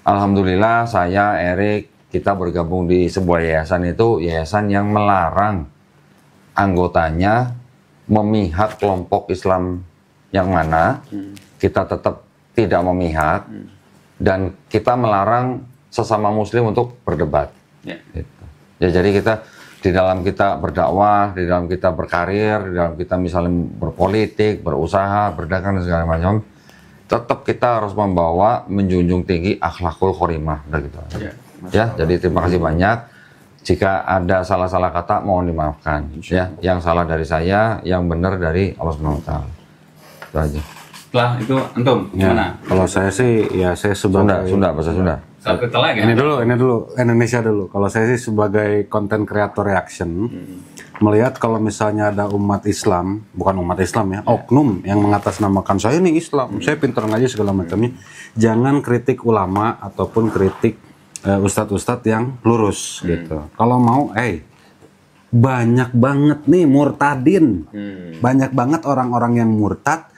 alhamdulillah saya Erik kita bergabung di sebuah yayasan itu yayasan yang melarang anggotanya memihak kelompok Islam yang mana, kita tetap tidak memihak dan kita melarang sesama muslim untuk berdebat. Ya. Gitu. Ya jadi kita di dalam kita berdakwah, di dalam kita berkarir, di dalam kita misalnya berpolitik, berusaha, berdagang dan segala macam, tetap kita harus menjunjung tinggi akhlakul khorimah, udah gitu. Ya, jadi terima kasih banyak. Jika ada salah-salah kata mohon dimaafkan. Ya, yang salah dari saya, yang benar dari Allah Subhanahu wa taala. Itu aja. Setelah itu antum gimana? Kalau saya sih, ya saya sebagai Sunda, bahasa Sunda. Satu lagi. ini dulu Indonesia dulu. Kalau saya sih sebagai content creator reaction, melihat kalau misalnya ada umat Islam, bukan umat Islam ya, oknum yang mengatasnamakan saya ini Islam, saya pintar ngaji segala macamnya, jangan kritik ulama ataupun kritik ustadz-ustadz yang lurus gitu. Kalau mau, banyak banget nih murtadin, banyak banget orang-orang yang murtad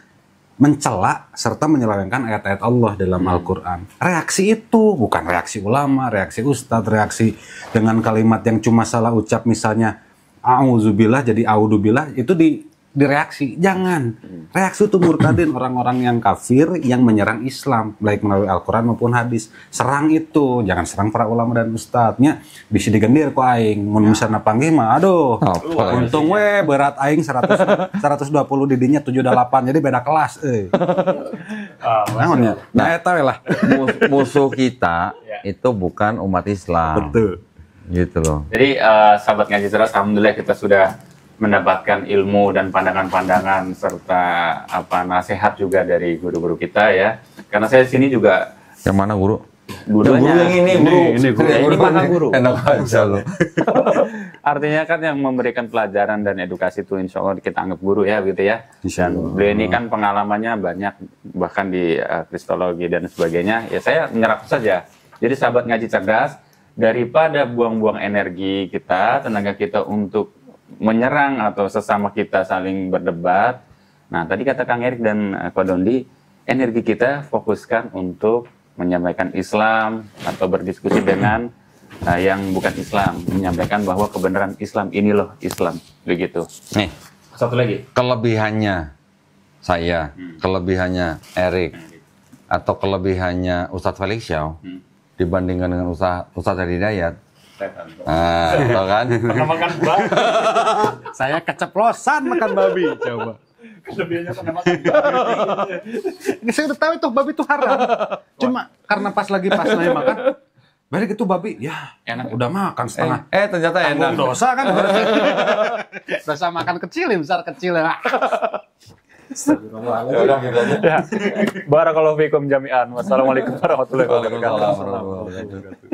mencela serta menyelewengkan ayat-ayat Allah dalam Al-Quran. Reaksi itu bukan reaksi ulama, reaksi ustadz, reaksi dengan kalimat yang cuma salah ucap misalnya a'udzubillah jadi audzubillah itu direaksi. Jangan. Reaksi itu murtadin orang-orang yang kafir yang menyerang Islam baik melalui Al-Quran maupun hadis. Serang itu, jangan serang para ulama dan ustadznya. Bisa digendir ku aing, mun misalna panggih mah aduh. Untung we berat aing 120 didinya 78 jadi beda kelas Naon ya? Nah eta we lah. Musuh kita itu bukan umat Islam. Betul. Gitu loh. Jadi sahabat ngaji cerdas, alhamdulillah kita sudah mendapatkan ilmu dan pandangan-pandangan serta nasihat juga dari guru-guru kita ya. Karena saya di sini juga Yang mana guru? dua-duanya. Yang ini guru. Ini guru. Ini maka guru. Enak aja loh. Artinya kan yang memberikan pelajaran dan edukasi itu insya Allah kita anggap guru ya gitu ya. Insya Dan Allah. beliau ini kan pengalamannya banyak bahkan di kristologi dan sebagainya. Ya saya menyerap saja. Jadi sahabat ngaji cerdas, daripada buang-buang energi kita, tenaga kita untuk menyerang atau sesama kita saling berdebat. Nah, tadi kata Kang Erik dan Ko Dondi, energi kita fokuskan untuk menyampaikan Islam atau berdiskusi dengan yang bukan Islam, menyampaikan bahwa kebenaran Islam ini loh Islam, begitu. Nih, Satu lagi. kelebihannya saya, kelebihannya Erik, atau kelebihannya Ustadz Felix Xiao dibandingkan dengan Ustadz Hadi Hidayat. Nah, tau kan? Pernah makan buah? Saya keceplosan makan babi. Coba. Kelebihannya pernah makan buah. Ini saya udah tahu itu babi itu haram. Cuma karena pas nanya makan, balik itu babi, ya Enak. udah makan setengah. Ternyata enak. Tanggung dosa kan. Dosa makan kecilin, besar kecil ya. Ya. Barakallahu fikum jami'an. Wassalamualaikum warahmatullahi wabarakatuh. Waalaikumsalam warahmatullahi wabarakatuh.